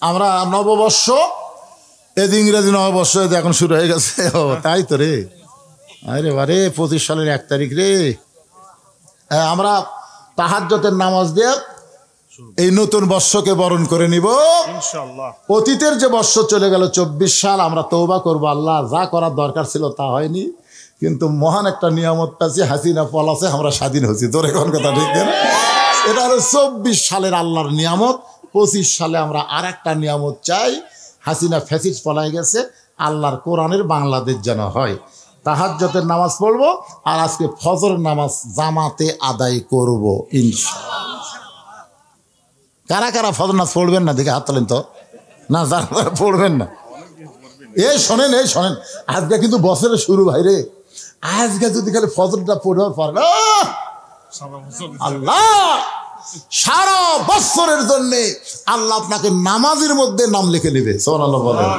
আমরা নববর্ষ, এই ইংরেজি নববর্ষ এখন শুরু হয়ে গেছে। ও তাই তো রে, আরে বারে 25 সালের 1 তারিখ রে। আমরা তাহাজ্জুদের নামাজ দিয়ে এই নতুন বর্ষকে বরণ করে নিব ইনশাআল্লাহ। অতীতের যে বর্ষ চলে গেল 24 সাল, আমরা তওবা করব। আল্লাহ যা করার দরকার ছিল তা হয়নি, কিন্তু মহান একটা নিয়ামত পাচ্ছি, হাসিনা পলাছে, আমরা স্বাধীন হয়েছি। তোর এখন কথা ঠিক না? এটা হলো 24 সালের আল্লাহর নিয়ামত। 25 সালে আমরা আর একটা নিয়ামত চাই, হাসিনা ফ্যাসিস্ট পলাই গেছে, আল্লাহর কোরআনের বাংলাদেশ যেন হয়। তাহাজ্জুদের নামাজ পড়বো, আর আজকে ফজরের নামাজ জামাতে আদায় করব ইনশাআল্লাহ। কারা কারা ফজর নামাজ পড়বেন না দেখে হাত তোলেন তো। না যারা পড়বেন না, এই শোনেন, আজকে কিন্তু বছরের শুরু ভাই রে। আজকে যদি খালি ফজরটা পড়বার পারেন, আল্লাহ সারা বছরের জন্য আল্লাহ আপনাকে নামাজের মধ্যে নাম লিখে নেবে। সুবহানাল্লাহ বলেন।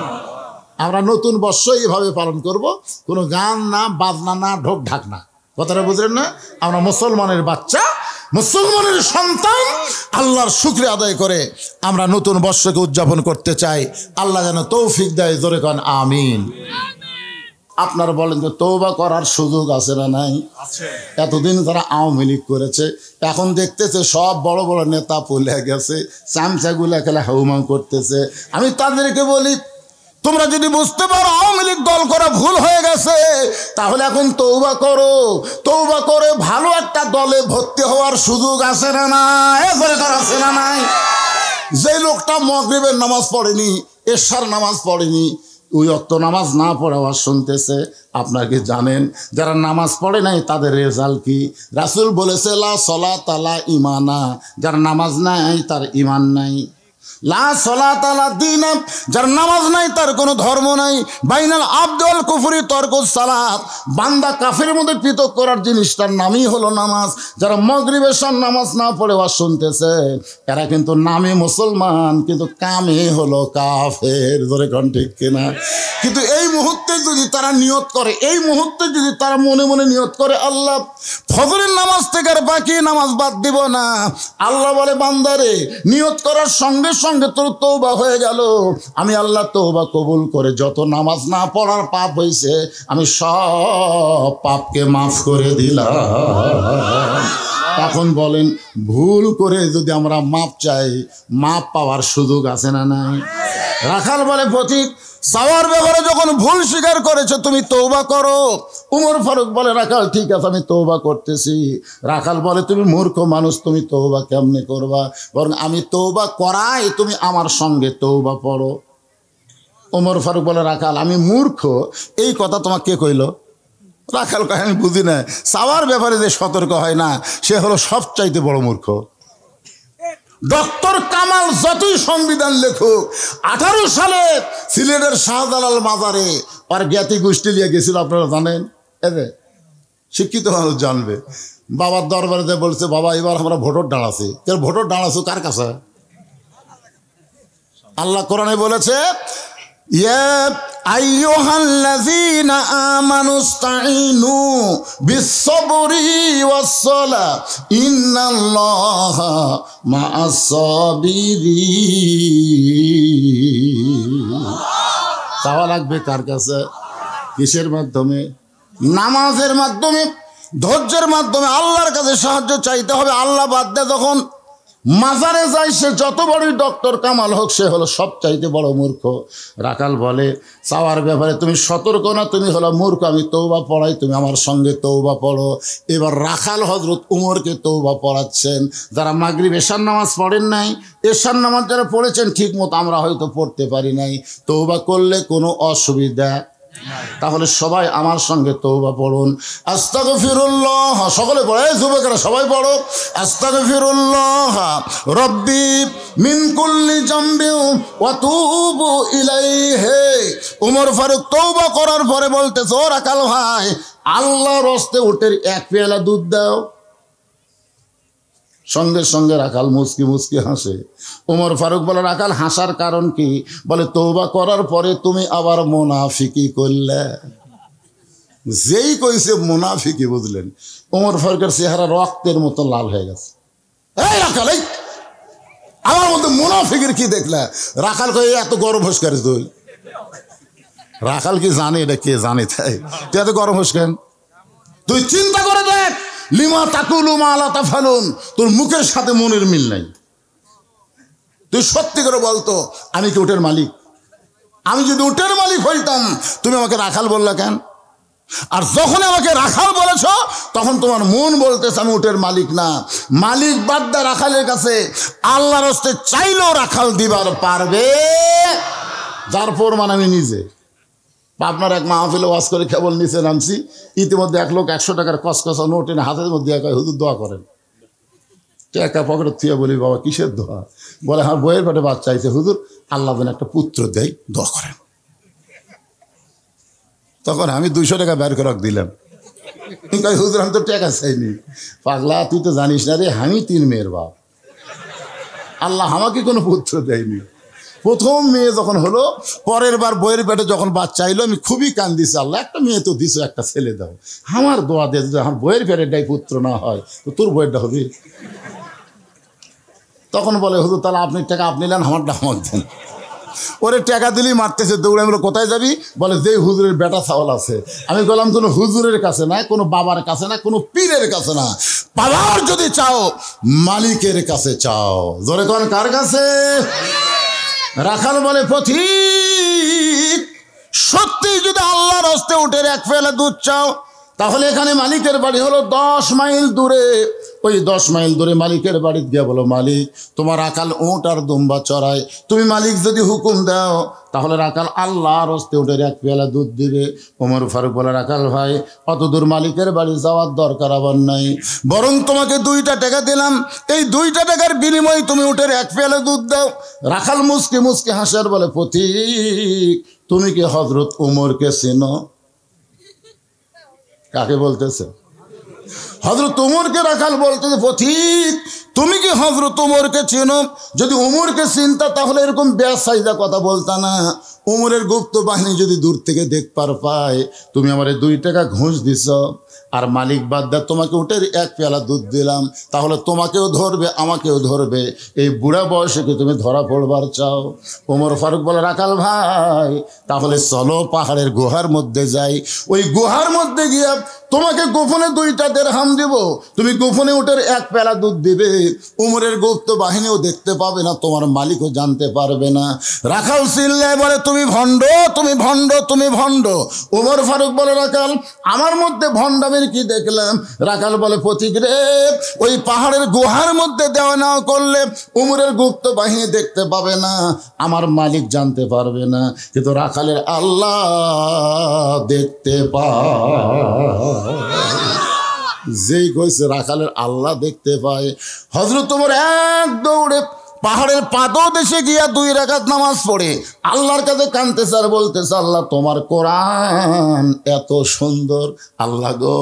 আমরা নতুন বর্ষ এইভাবে পালন করব, কোনো গান না, বাজনা না, ঢোক ঢাক না। কথাটা বুঝলেন না? আমরা মুসলমানের বাচ্চা, মুসলমানের সন্তান, আল্লাহর শুকরিয়া আদায় করে আমরা নতুন বর্ষকে উদযাপন করতে চাই। আল্লাহ যেন তৌফিক দেয়, জোরে কন আমিন। আপনারা বলেন যে তওবা করার সুযোগ আছে না নাই? এতদিন যারা আওয়ামী লীগ করেছে, এখন দেখতেছে সব বড় বড় নেতা পলে গেছে, চামচাগুলা খেলা হাউমাউ করতেছে। আমি তাদেরকে বলি, তোমরা যদি বুঝতে পারো আওয়ামী লীগ দল করা ভুল হয়ে গেছে, তাহলে এখন তওবা করো। তওবা করে ভালো একটা দলে ভর্তি হওয়ার সুযোগ আছে না নাই? আছে না নাই? যে লোকটা মাগরিবের নামাজ পড়েনি, এশার নামাজ পড়েনি, ওই ওয়াক্ত নামাজ না পড়ে আওয়াজ শুনতেছে, আপনারা কি জানেন যারা নামাজ পড়ে নাই তাদের রেজাল্ট কি? রাসূল বলেছে লা সলাতা লা ঈমানা, যার নামাজ নাই তার ঈমান নাই। লা সলাতা লা দীনা, যার নামাজ নাই তার কোনো ধর্ম নাই। বাইনাল আবদ ওয়াল কুফরি তরকুস সালাত, বান্দা কাফের মধ্যে পৃথক করার জিনিসটার নামই হলো নামাজ। যারা মাগরিবের নামাজ না পড়ে ওয়াজ শুনতেছে, এরা কিন্তু নামে মুসলমান, কিন্তু কামে হলো কাফের। ধরে কোন ঠিক কিনা? কিন্তু এই মুহূর্তে যদি তারা নিয়ত করে, এই মুহূর্তে যদি তারা মনে মনে নিয়ত করে, আল্লাহ ফজরের নামাজ থেকে আর বাকি নামাজ বাদ দিব না, আল্লাহ বলে বান্দারে নিয়ত করার সঙ্গে সঙ্গে তোর তওবা হয়ে গেল, আমি আল্লাহ তওবা কবুল করে যত নামাজ না পড়ার পাপ হয়েছে আমি সব পাপকে মাফ করে দিলাম। এখন বলেন, ভুল করে যদি আমরা মাপ চাই, মাপ পাওয়ার সুযোগ আছে না নাই? রাখাল বলে পথিক, চাওয়ার ব্যাপারে যখন ভুল স্বীকার করেছো তুমি তওবা করো। উমর ফারুক বলে, রাখাল ঠিক আছে আমি তওবা করতেছি। রাখাল বলে, তুমি মূর্খ মানুষ, তুমি তওবা কেমনে করবা? বরং আমি তওবা করাই, তুমি আমার সঙ্গে তওবা পড়ো। উমর ফারুক বলে, রাখাল আমি মূর্খ, এই কথা তোমাকে কে কইল? রাখাল কয়, আমি বুঝি না, চাওয়ার ব্যাপারে যে সতর্ক হয় না সে হলো সবচাইতে বড় মূর্খ। ডক্টর কামাল যতই সংবিধান লেখুক, 18 সালে সিলেটের শাহজালাল মাজারে আর জ্ঞাতি গোষ্ঠী নিয়ে গেছিল, আপনারা জানেন? এদের শিক্ষিত মানুষ জানবে। বাবার দরবারে বলছে, বাবা এবার আমরা ভোটর দাঁড়াচ্ছি। ভোটর দাঁড়াচ্ছ কার কাছে? আল্লাহ কোরআনে বলেছে, ইয়া আইয়ুহাল্লাযীনা আমানুস্তাঈনু বিস-সাবরি ওয়াস-সালাহ ইন্নাল্লাহা মা'আস-সাবিরিন। চাওয়া লাগবে কার কাছে? কিসের মাধ্যমে? নামাজের মাধ্যমে, ধৈর্যের মাধ্যমে আল্লাহর কাছে সাহায্য চাইতে হবে। আল্লাহ বাদ দিয়ে যখন মাজারে যায়, সে যত বড়ই ডক্টর কামাল হোক, সে হলো সবচাইতে বড় মূর্খ। রাখাল বলে, চাওয়ার ব্যাপারে তুমি সতর্ক না, তুমি হলো মূর্খ। আমি তওবা পড়াই, তুমি আমার সঙ্গে তওবা পড়ো। এবার রাখাল হযরত উমরকে তওবা পড়াচ্ছেন। যারা মাগরিব এশার নামাজ পড়েন নাই, এশার নামাজ যারা পড়েছেন ঠিক মতো, আমরা হয়তো পড়তে পারি নাই, তওবা করলে কোনো অসুবিধা। তাহলে সবাই আমার সঙ্গে তওবা পড়ুন। আস্তাগফিরুল্লাহ, সকলে পড়ে, যুবকেরা সবাই পড়ো। আস্তাগফিরুল্লাহ রব্বি মিন কুল্লি জামবি ওয়া তুবু ইলাইহি। উমর ফারুক তওবা করার পরে বলতেছে, ও রাখাল ভাই, আল্লাহর রাস্তে উটের 1 পেয়ালা দুধ দাও। সঙ্গে সঙ্গে রাখাল মুচকি মুচকি হাসে। উমর ফারুক বলে, রাখাল হাসার কারণ কি? বলে, তওবা করার পরে তুমি আবার মুনাফিকি করলে। যেই কইছে মুনাফিকি, বুঝলেন? উমর ফারুকের চেহারা রক্তের মতো লাল হয়ে গেছে। এই রাখাল, আমার মধ্যে মুনাফিকের কি দেখলে? রাখাল কয়ে এত গরম হোস করে তুই? রাখাল কি জানে এটা? কে জানে? তাই তুই এত গরম হোস কেন? তুই চিন্তা করে দেখ, লিমা তাকুলু মা লা তাফালুন, তোর মুখের সাথে মনের মিল নাই। তুই সত্যি করে বলতো, আমি কি উটের মালিক? আমি যদি উটের মালিক হইতাম, তুমি আমাকে রাখাল বললা কেন? আর যখন আমাকে রাখাল বলেছ, তখন তোমার মন বলতেছে আমি উটের মালিক না। মালিক বাদ্দা রাখালের কাছে আল্লাহর হস্তে চাইলেও রাখাল দিবার পারবে, যার প্রমাণ আমি নিজে। আপনার এক মাহফিলে ওয়াজ করে কেবল নিচে নামছি, ইতিমধ্যে এক লোক 100 টাকার কসকসা নোট এনে হাতের মধ্যে কয়, হুজুর দোয়া করেন। টাকা পকেটে থুয়ে বলি, বাবা কিসের দোয়া? বলে আমার বইয়ের পেটে বাচ্চা আইছে, হুজুর আল্লাহ যেন একটা পুত্র দেয়, দোয়া করেন। তখন আমি 200 টাকা বের করে দিলাম। হুজুর আমি তো টাকা চাইনি। পাগলা, তুই তো জানিস না রে, আমি 3 মেয়ের বাপ, আল্লাহ আমাকে কোনো পুত্র দেয়নি। প্রথম মেয়ে যখন হলো, পরের বার বইয়ের পেটে যখন বাচ্চা আইলো, আমি খুবই কান্দিছি, আল্লাহ একটা মেয়ে তো দিছো, একটা ছেলে দাও। আমার দোয়া দিয়ে যদি আমার বইয়ের পেটেটাই পুত্র না হয়, তো তোর বইয়েরটা হবে। তখন বলে, হুজুর তাহলে আপনি টাকা আপনি নেন, আমারটা আমার দেন। ওরে টাকা দিলেই মারতেছে, দৌড়ে। আমি কোথায় যাবি? বলে যে হুজুরের বেটা ছাওয়াল আছে। আমি বললাম কোনো হুজুরের কাছে না, কোনো বাবার কাছে না, কোনো পীরের কাছে না। বাবার যদি চাও, মালিকের কাছে চাও। জোরে কোন কার কাছে? রাখাল বলে, পথিক সত্যি যদি আল্লাহর হস্তে উটের 1 পেয়ালা দুধ চাও, তাহলে এখানে মালিকের বাড়ি হলো 10 মাইল দূরে। ওই 10 মাইল দূরে মালিকের বাড়িতে গিয়ে বলো, মালিক তোমার রাখাল উট আর দুম্বা চড়ায়, তুমি মালিক যদি হুকুম দাও, তাহলে রাখাল আল্লাহর হস্তে উটের 1 পেয়ালা দুধ দিবে। ওমর ফারুক বলে, রাখাল ভাই অত দূর মালিকের বাড়ি যাওয়ার দরকার আবার নাই, বরং তোমাকে 2টা টাকা দিলাম, এই 2টা টাকার বিনিময়ে তুমি উটের 1 পেয়ালা দুধ দাও। রাখাল মুসকে মুসকে হাসার বলে, পথিক তুমি কি হযরত উমরকে চেনো? কাকে বলতেছে? হযরত উমরকে রাখাল বলতেছে, পথিক তুমি কি হযরত উমরকে চেনো? যদি উমরকে চিনতা তাহলে এরকম বেসাইজা কথা বলতা না। উমরের গুপ্ত বাহিনী যদি দূর থেকে দেখবার পায়, তুমি আমারে 2 টাকা ঘুষ দিছ, আর মালিক বাদ্দা তোমাকে উটের 1 পেয়ালা দুধ দিলাম, তাহলে তোমাকেও ধরবে আমাকেও ধরবে। এই বুড়া বয়সে কি তুমি ধরা পড়বার চাও? ওমর ফারুক বলে, রাখাল ভাই তাহলে চলো পাহাড়ের গুহার মধ্যে যাই, ওই গুহার মধ্যে গিয়া তোমাকে গোপনে 2টা দিরহাম দিব, তুমি গোপনে উটের 1 পেয়ালা দুধ দিবে, উমরের গুপ্ত বাহিনীও দেখতে পাবে না, তোমার মালিকও জানতে পারবে না। রাখাল চিল্লায় বলে, তুমি ভণ্ড, তুমি ভণ্ড, তুমি ভণ্ড। ওমর ফারুক বলে, রাখাল আমার মধ্যে ভণ্ডামের কি দেখলাম? রাখাল বলে, পথিক রে, ওই পাহাড়ের গুহার মধ্যে দেওয়া নেওয়া করলে উমরের গুপ্ত বাহিনী দেখতে পাবে না, আমার মালিক জানতে পারবে না, কিন্তু রাখালের আল্লাহ দেখতে পায়। যেই কইছে রাখালের আল্লাহ দেখতে পায়, হযরত ওমর এক দৌড়ে পাহাড়ের পাদদেশে গিয়া 2 রাকাত নামাজ পড়ে আল্লাহর কাছে কাঁদতেছে আর বলতেছে, আল্লাহ তোমার কোরআন এত সুন্দর, আল্লাহ গো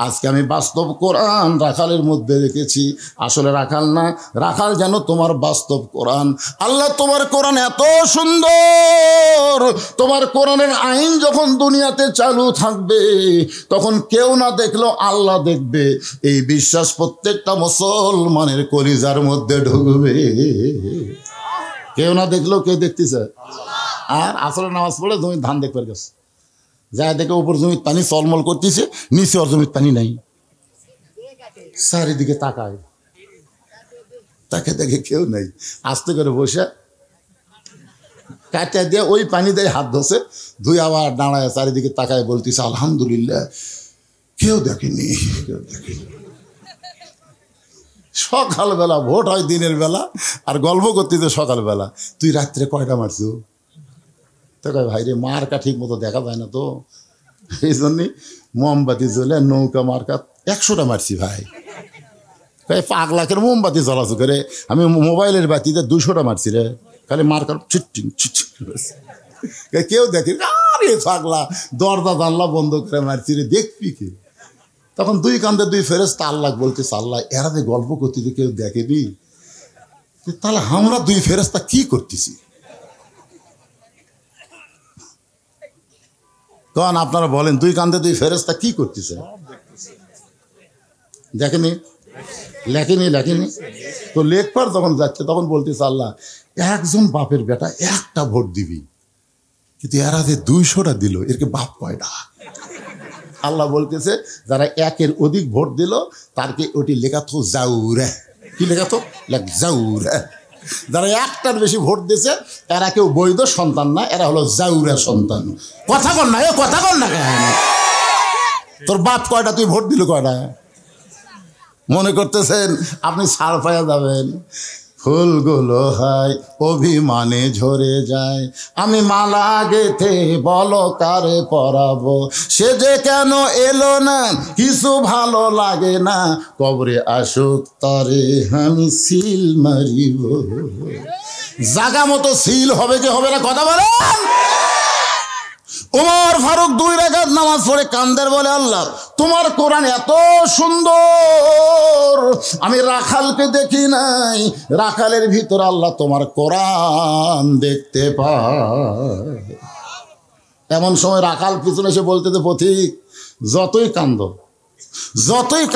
আজকে আমি বাস্তব কোরআন রাখালের মধ্যে রেখেছি, আসলে রাখাল না, রাখাল যেন তোমার বাস্তব কোরআন। আল্লাহ তোমার কোরআন এত সুন্দর, তোমার কোরআনের আইন যখন দুনিয়াতে চালু থাকবে, তখন কেউ না দেখলেও আল্লাহ দেখবে, এই বিশ্বাস প্রত্যেকটা মুসলমানের কলিজার মধ্যে ঢুকবে। কেউ না দেখলেও কে দেখতেছে? আর আসরের নামাজ পড়ে জমির ধান দেখবার গেছে, যা দেখে উপর জমির পানি চলমল করতেছে, নিচে ওর জমির পানি নাই, চারিদিকে তাকায়, তাকে দেখে কেউ নাই, আস্তে করে বসে কাটা দিয়ে ওই পানি দিয়ে হাত ধসে ধুই আবার দাঁড়ায় চারিদিকে তাকায় বলতেছে, আলহামদুলিল্লাহ কেউ দেখেনি, কেউ দেখেনি। সকালবেলা ভোট হয় দিনের বেলা, আর গল্প করতেছে সকালবেলা, তুই রাত্রে কয়টা মারছো? তো কয় ভাই রে মার্কা ঠিক মতো দেখা যায় না তো, এই জন্যে মোমবাতি জ্বলে নৌকা মার্কা 100টা মারছি ভাই। তাই 5 লাখের মোমবাতি জ্বলাছো করে, আমি মোবাইলের বাতিতে 200টা মারছি রে, খালি মার্কার চিটচিং চিটচিং। কেউ দেখি আরে পাগলা, দরজা জানলা বন্ধ করে মারছি রে, দেখবি কে? তখন 2 কান্দে 2 ফেরেশতা আল্লাহ বলতেছে, আল্লাহ এরা যে গল্প করতেছে কেউ দেখেনি, তাহলে আমরা 2 ফেরেশতা কি করতেছি? তখন আপনারা বলেন 2 কান্দে 2 ফেরেশতা কি করতেছে? দেখেনি? লেখেনি লেখেনি তো লেখবার যখন যাচ্ছে তখন বলতেছে আল্লাহ একজন বাপের বেটা একটা ভোট দিবি, কিন্তু এরা যে 200টা দিল এরকে বাপ কয়টা? আল্লাহ বলতেছে যারা একের অধিক ভোট দিল তারকে ওটি লেখা তো জাউরা। কি লেখা তো? লেখ জাউরা। যারা একটার বেশি ভোট দিয়েছে এরা কেউ বৈধ সন্তান না, এরা হলো জাউরা সন্তান। কথা কর না, এ কথা কর না কেন? তোর বাপ কয়টা, তুই ভোট দিল কয়টা? মনে করতেছেন আপনি ছাড় পাইয়া যাবেন? ফুলগুলো হয় অভিমানে ঝরে যায়, আমি মালা গেথে বলো কারে পরাবো, সে যে কেন এলো না কিছু ভালো লাগে না, কবরে আসুক তরে আমি সিল মারিব। জাগা মতো সিল হবে কি হবে না কথা বলেন? ওমর ফারুক 2 রাকাত নামাজ পড়ে কান্দের বলে আল্লাহ তোমার কোরআন এত সুন্দর, আমি রাখালকে দেখি নাই, রাখালের ভিতর আল্লাহ তোমার কোরআন দেখতে পায়। এমন সময় রাখাল পিছনে এসে বলতে পথিক যতই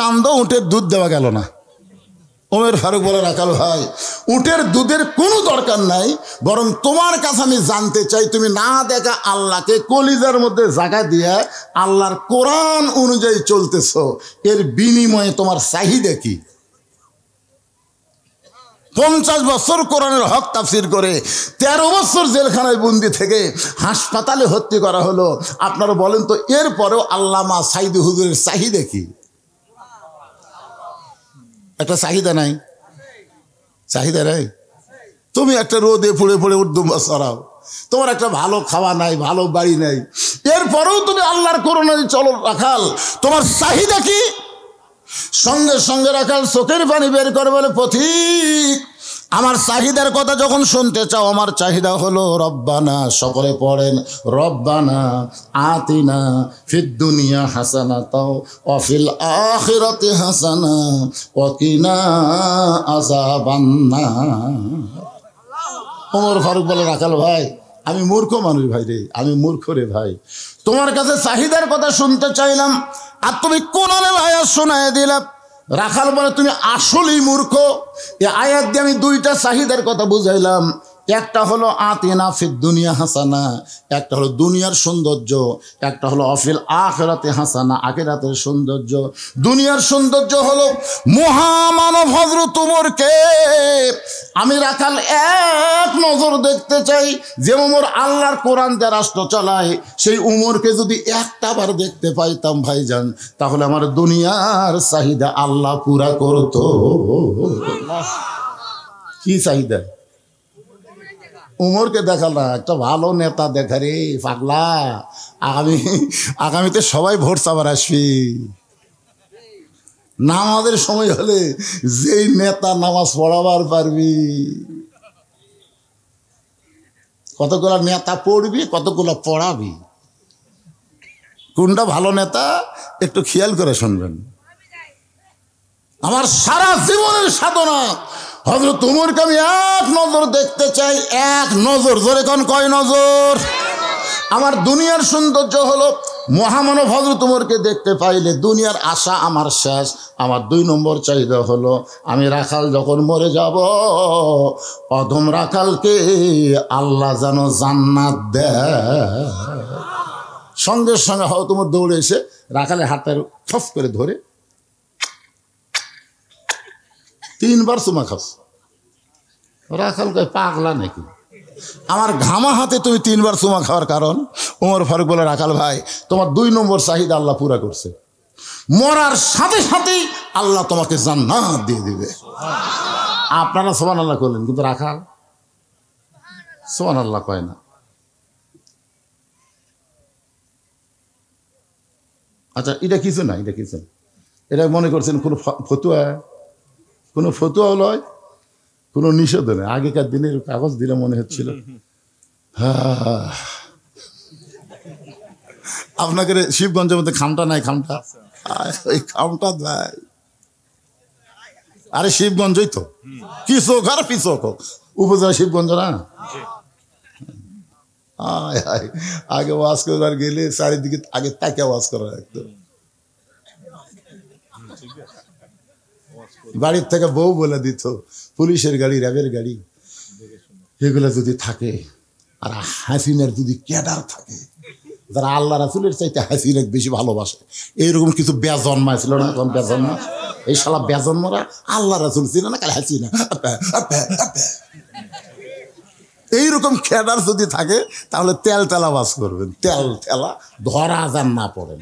কান্দ উটের দুধ দেওয়া গেল না। ওমর ফারুক বলে রাখাল ভাই উটের দুধের কোনো দরকার নাই, বরং তোমার কাছে আমি জানতে চাই তুমি না দেখা আল্লাহকে কলিজার মধ্যে জায়গা দিয়া আল্লাহর কোরআন অনুযায়ী চলতেছ, এর বিনিময়ে তোমার চাহিদা কি? 50 বছর কোরআনের হক তাফসির করে 13 বছর জেলখানায় বন্দি থেকে হাসপাতালে ভর্তি করা হলো। আপনারা বলেন তো এরপরেও আল্লামা সাইদি হুজুরের চাহিদা কি? একটা চাহিদা নাই? চাহিদা নাই? তুমি একটা রোদে পুড়ে পুড়ে উর্দু চড়াও, তোমার একটা ভালো খাওয়া নাই, ভালো বাড়ি নাই, এরপরেও তুমি আল্লাহর কোরআনে চলো রাখাল, তোমার চাহিদা কি? সঙ্গে সঙ্গে রাখাল চোখের পানি বের করে বলে পথিক আমার চাহিদার কথা যখন শুনতে চাও, আমার চাহিদা হলো রব্বানা, সকলে পড়েন রব্বানা আতিনা ফিদ দুনিয়া হাসানাতাও ওয়া ফিল আখিরাতি হাসানা ওয়া কিনা আযাবান্নার। ওমর ফারুক বলে রাখাল ভাই আমি মূর্খ মানুষ ভাই রে, আমি মূর্খ রে ভাই, তোমার কাছে চাহিদার কথা শুনতে চাইলাম আর তুমি কোরআনের আয়াত শোনায় দিলাম। রাখাল বলে তুমি আসলেই মূর্খ, এই আয়াত দিয়ে আমি 2টা চাহিদার কথা বুঝাইলাম, একটা হলো আতিনা ফিদ দুনিয়া হাসানা, একটা হলো দুনিয়ার সৌন্দর্য, একটা হলো অফিল আখিরাতে হাসানা, আখিরাতের সৌন্দর্য। দুনিয়ার সৌন্দর্য হলো মহামানব হযরত ওমরকে আমি রাখাল এক নজর দেখতে চাই, যে ওমর আল্লাহর কোরআন দিয়ে রাষ্ট্র চালায়, সেই ওমরকে যদি একটা বার দেখতে পাইতাম ভাইজান, তাহলে আমার দুনিয়ার চাহিদা আল্লাহ পুরা করতো। কি চাহিদা? উমরকে দেখা না, একটা ভালো নেতা দেখা রে পাগলা, আগামীতে সবাই ভোট চাবার আসবি। নামাজের সময় হলে যেই নেতা নামাজ পড়াবার পারবি, কতগুলা নেতা পড়বি, কতগুলা পড়াবি, কোনটা ভালো নেতা একটু খেয়াল করে শুনবেন। আমার সারা জীবনের সাধনা হযরত ওমরকে আমি এক নজর দেখতে চাই, এক নজর। জোরে কোন কয় নজর? আমার দুনিয়ার সৌন্দর্য হলো মহামানব হযরত ওমরকে দেখতে পাইলে দুনিয়ার আশা আমার শেষ। আমার 2 নম্বর চাহিদা হলো আমি রাখাল যখন মরে যাব, অধম রাখালকে আল্লাহ যেন জান্নাত দেয়। সঙ্গে সঙ্গে হয়তো তোমার দৌড়ে এসে রাখালের হাতটা ঠফ করে ধরে 3 বার চুমা খাস। রাখাল কয় পাগলা নাকি? আমার ঘামা হাতে তুমি 3 বার চুমা খাওয়ার কারণ? ওমর ফারুক বলে রাখাল ভাই তোমার 2 নম্বর চাহিদা আল্লাহ পুরা করছে, মরার সাথে সাথেই আল্লাহ তোমাকে জান্নাত দিয়ে দিবে। আপনারা সুবহানাল্লাহ করলেন, কিন্তু রাখাল সুবহানাল্লাহ কয় না। আচ্ছা এটা কিছু না, এটা কিছু না, এটা মনে করছেন কোনো ফতুয়া, কোনো ফতুয়া লয়, কোনো নিষেধ নেই। আগেকার দিনের কাগজ দিলে মনে হচ্ছিল আপনাকে শিবগঞ্জের মধ্যে খামটা নাই, খামটা ওই খামটা দেয়। আরে শিবগঞ্জই তো, কি চোখ আর পি চোখ, উপজেলা শিবগঞ্জ না। আগে ওয়াজ করবার গেলে চারিদিকে আগে তাকে ওয়াজ করা লাগতো। বাড়ির থেকে বউ বলে দিত, পুলিশের গাড়ি, র্যাবের গাড়ি, এগুলো যদি থাকে, আর হাসিনার যদি ক্যাডার থাকে যারা আল্লাহ রাসূলের চাইতে হাসিনাকে বেশি ভালোবাসে, এইরকম কিছু বেজন্মাইছিল না? তখন বেজন্মা, এই শালা বেজন্মরা আল্লাহ রাসূল ছিল না, খালি হাসিনা। এইরকম ক্যাডার যদি থাকে তাহলে তেল তেলা বাস করবেন, তেল তেলা, ধরা যান না পড়েন।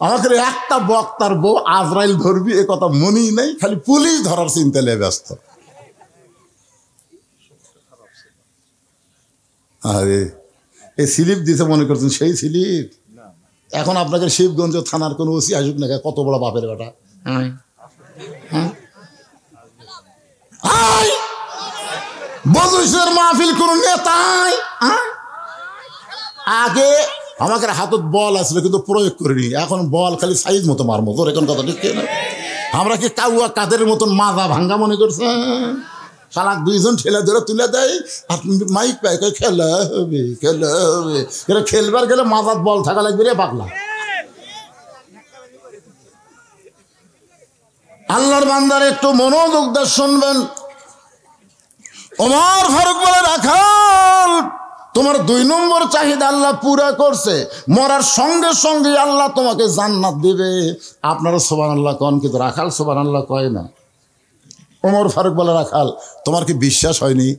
আমাদের একটা বক্তার বউ আজরাইল ধরবি এ কথা মনেই নেই, খালি পুলিশ ধরার চিন্তা নিয়ে ব্যস্ত। আরে এই স্লিপ দিতে মনে করছেন সেই স্লিপ? এখন আপনাকে শিবগঞ্জ থানার কোনো ওসি আসুক না, কত বড় বাপের বেটা, বজুসের মাহফিল কোন নেতাই আগে আমাকে হাতত বল আসলে কিন্তু প্রয়োগ করিনি, এখন বল খালি সাইজ মতো মারমো। তোর এখন কথা ঠিক না? আমরা কি কাউয়া কাদের মতন মাজা ভাঙ্গা মনে করছে? শালাক দুইজন ঠেলে ধরে তুলে দেয়, আর মাইক পায় খেলা হবে, খেলা হবে। এরা খেলবার গেলে মাজাত বল থাকা লাগবে রে পাগলা। আল্লাহর বান্দার একটু মনোযোগ দিয়ে শুনবেন। ওমর ফারুক বলে, রাখাল তোমার 2 নম্বর চাহিদা আল্লাহ পুরা করছে, মরার সঙ্গে সঙ্গে আল্লাহ তোমাকে জান্নাত দিবে। আপনারা সুবহানাল্লাহ কন, কিন্তু রাখাল সুবহানাল্লাহ কয় না। ওমর ফারুক বলে, রাখাল তোমার কি বিশ্বাস হয়নি?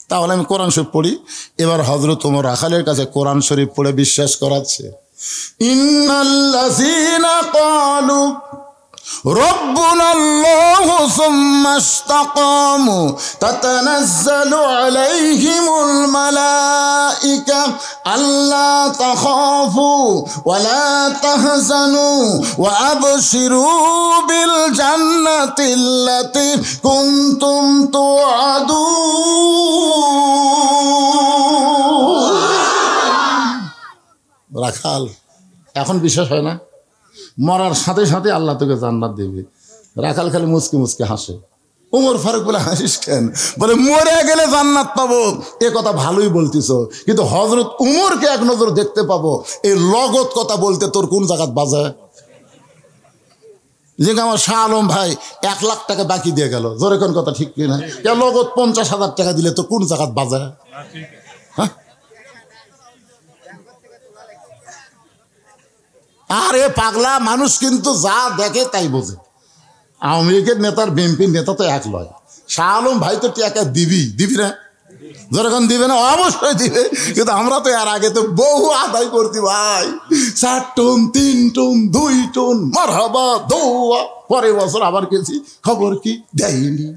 তাহলে আমি কোরআন শরীফ পড়ি। এবার হযরত ওমর রাখালের কাছে কোরআন শরীফ পড়ে বিশ্বাস করাচ্ছে। ইন্নাল্লাযীনা ক্বালু ربنا الله ثم استقاموا تتنزل عليهم الملائكة ألا تخافوا ولا تحزنوا وأبشروا بالجنة التي كنتم توعدون। রাখাল এখন বিশ্বাস হয় না? মরার সাথে সাথে আল্লাহ তোকে জান্নাত দেবে। রাখাল খালি মুচকি মুচকি হাসে। ওমর ফারুক বলে, হাসিস কেন? বলে, মরে গেলে জান্নাত পাবো এ কথা ভালোই বলতিস, কিন্তু হযরত উমরকে এক নজর দেখতে পাবো, এই লগত কথা বলতে তোর কোন জায়গাত বাজায়? যে আমার শাহ আলম ভাই 1 লাখ টাকা বাকি দিয়ে গেল, জোরে কোন কথা ঠিক কিনা? লগত 50,000 টাকা দিলে তো কোন জায়গাত বাজায়? হ্যাঁ, আরে পাগলা, মানুষ কিন্তু যা দেখে তাই বোঝে। আওয়ামী লীগের নেতার বিএনপির নেতা তো এক লয়। শাহ আলম ভাই তো টাকা দিবি না? যখন দিবে না অবশ্যই দিবে, কিন্তু আমরা তো এর আগে তো বহু আদায় করতি ভাই, 4 টন 3 টন 2 টন মারহাবা দৌয়া, পরের বছর আবার গেছি, খবর কি দেয়নি।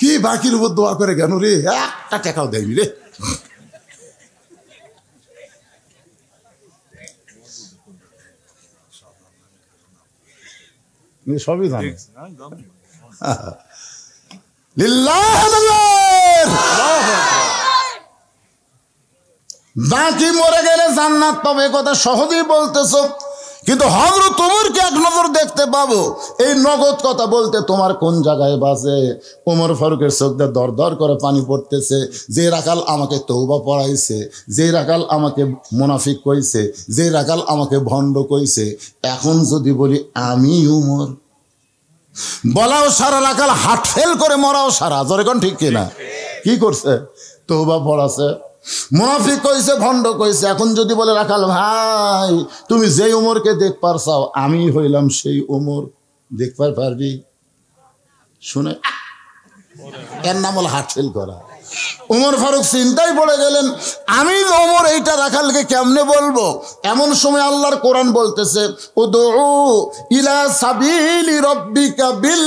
কি বাকির উপর দোয়া করে কেন রে? একটা টাকাও দেয়নি রে। সবই জানে। বাকি মরে গেলে জান্নাত পাবে কথা সহজেই বলতেছ, কিন্তু হযরত ওমরকে এক নজর দেখতে পাবো, এই নগদ কথা বলতে তোমার কোন জায়গায় বাজে? ওমর ফারুকের চোখ দিয়ে দর দর করে পানি পড়তেছে। যে রাখাল আমাকে তওবা পড়াইছে, যে রাখাল আমাকে মুনাফিক কইছে, যে রাখাল আমাকে ভণ্ড কইছে, এখন যদি বলি আমি ওমর, বলাও সারা, রাখাল হাট ফেল করে মরাও সারা। জোরে কোন ঠিক কিনা? কি করছে? তওবা পড়াছে, মুনাফিক কইছে, ভণ্ড কইছে। এখন যদি বলে রাখাল ভাই তুমি যে ওমরকে দেখবার চাও, আমি হইলাম সেই ওমর, দেখবার পারবি? শুনে এর নাম হল হাট ফেল করা। ওমর ফারুক চিন্তায় পড়ে গেলেন, আমি ওমর এইটা রাখালকে কেমনে বলবো? এমন সময় আল্লাহর কোরআন বলতেছে, উদউ ইলা সাবিলি রাব্বিকা বিল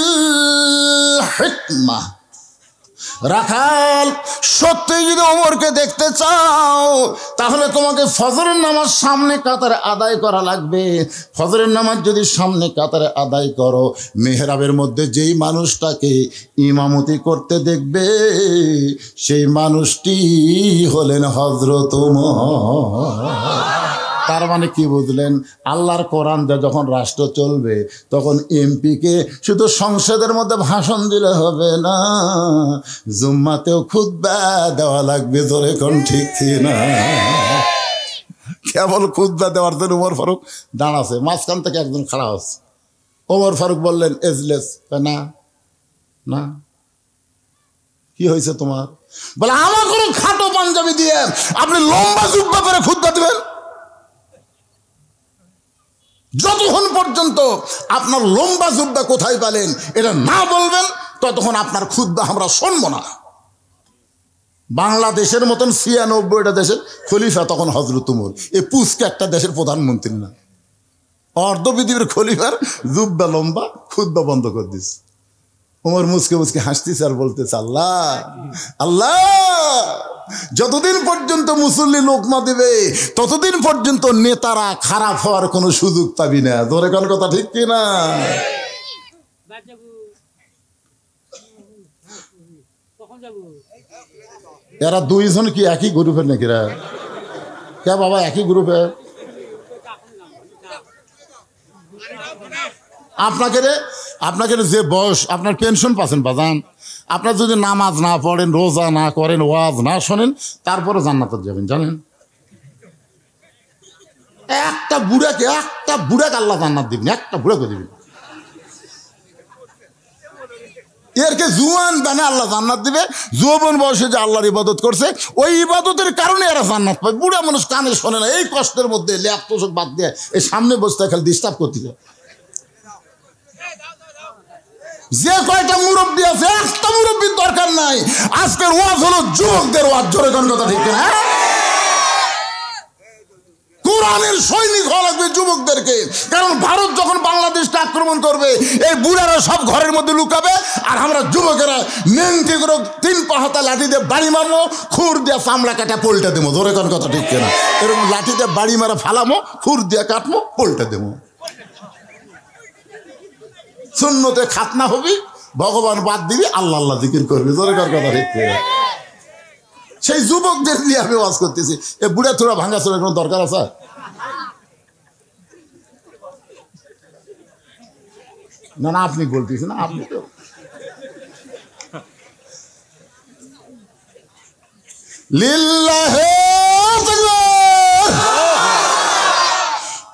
হিকমাহ। রাখাল সত্যি যদি ওমরকে দেখতে চাও, তাহলে তোমাকে ফজরের নামাজ সামনে কাতারে আদায় করা লাগবে। ফজরের নামাজ যদি সামনে কাতারে আদায় করো, মেহরাবের মধ্যে যেই মানুষটাকে ইমামতি করতে দেখবে, সেই মানুষটি হলেন হযরত ওমর। তার মানে কি বুঝলেন? আল্লাহর কোরআন দিয়ে যখন রাষ্ট্র চলবে, তখন এমপিকে শুধু সংসদের মধ্যে ভাষণ দিলে হবে না, জুম্মাতেও খুতবা দেওয়া লাগবে। ধরে কোন ঠিক না? কেবল খুতবা দেওয়ার জন্য ওমর ফারুক দাঁড়াছে, মাঝখান থেকে একজন খাড়া হচ্ছে। ওমর ফারুক বললেন এজলেস। না না, কি হয়েছে তোমার? বলে আমার কোনো খাটো পাঞ্জাবি দিয়ে আপনি লম্বা জুব্বা পরে খুতবা দিবেন? যতক্ষণ পর্যন্ত আপনার লম্বা জুব্বা কোথায় পেলেন এটা না বলবেন, ততক্ষণ আপনার খুতবা আমরা শুনবো না। বাংলাদেশের মতন ৯৬টা দেশের খলিফা তখন হযরত ওমর, এ পুচকে একটা দেশের প্রধানমন্ত্রী না, অর্ধ পৃথিবীর খলিফার জুব্বা লম্বা, খুতবা বন্ধ করে দিচ্ছে। ওমর মুচকে মুচকে হাসতেছে আর বলতেছে আল্লাহ আল্লাহ, যতদিন পর্যন্ত মুসল্লি লোকমা দেবে ততদিন পর্যন্ত নেতারা খারাপ হওয়ার কোনো সুযোগ পাবি না। ধরে কোন কথা ঠিক কিনা? এরা দুইজন কি একই গ্রুপের নাকি? রা কে বাবা একই গ্রুপে? আপনাকে যে বয়স, আপনার পেনশন পাচ্ছেন বাজান, আপনার যদি নামাজ না পড়েন, রোজা না করেন, ওয়াজ না শোনেন, তারপরে জান্নাতে যাবেন জানেন? একটা বুড়াকে আল্লাহ জান্নাত দিবেন, একটা বুড়াকে দিবেন। এরকে জুয়ান বানে আল্লাহ জান্নাত দিবে। যৌবন বয়সে যে আল্লাহর ইবাদত করছে ওই ইবাদতের কারণে এরা জান্নাত পায়। বুড়া মানুষ কানে শোনে না, এই কষ্টের মধ্যে ল্যাপ তোষক বাদ দিয়ে এই সামনে বসতে খালি ডিস্টার্ব করতে যায়। যে কয়টা মুরব্বী আছে, একটা মুরব্বীর দরকার নাই। আজকের ওয়াজ হলো যুবকদের ওয়াজ। জোরে কোন কথা ঠিক না? কোরআনের সৈনিক হওয়া লাগবে যুবকদেরকে। কারণ ভারত যখন বাংলাদেশকে আক্রমণ করবে, এই বুড়ারা সব ঘরের মধ্যে লুকাবে, আর আমরা যুবকেরা নেংটি করে 3 পাহাতা লাঠি দিয়ে বাড়ি মারবো, খুর দিয়ে চামড়া কাটা পল্টা দেবো। ধরে কোন কথা ঠিক কিনা? এরকম লাঠি দিয়ে বাড়ি মারা ফালামো, খুর দিয়ে কাটবো, পল্টা দেবো। সুন্নতে খাতনা হবি, ভগবান বাদ দিবি, আল্লাহ আল্লাহ জিকির করবি। ধরে কোন কথা ঠিক কিনা? সেই যুবকদের নিয়ে আমি ওয়াজ করতেছি। এ বুড়া থোড়া ভাঙা চোরের কোনো দরকার আছে? না না, আপনি বলতেছেন না, আপনি তো লিল্লাহে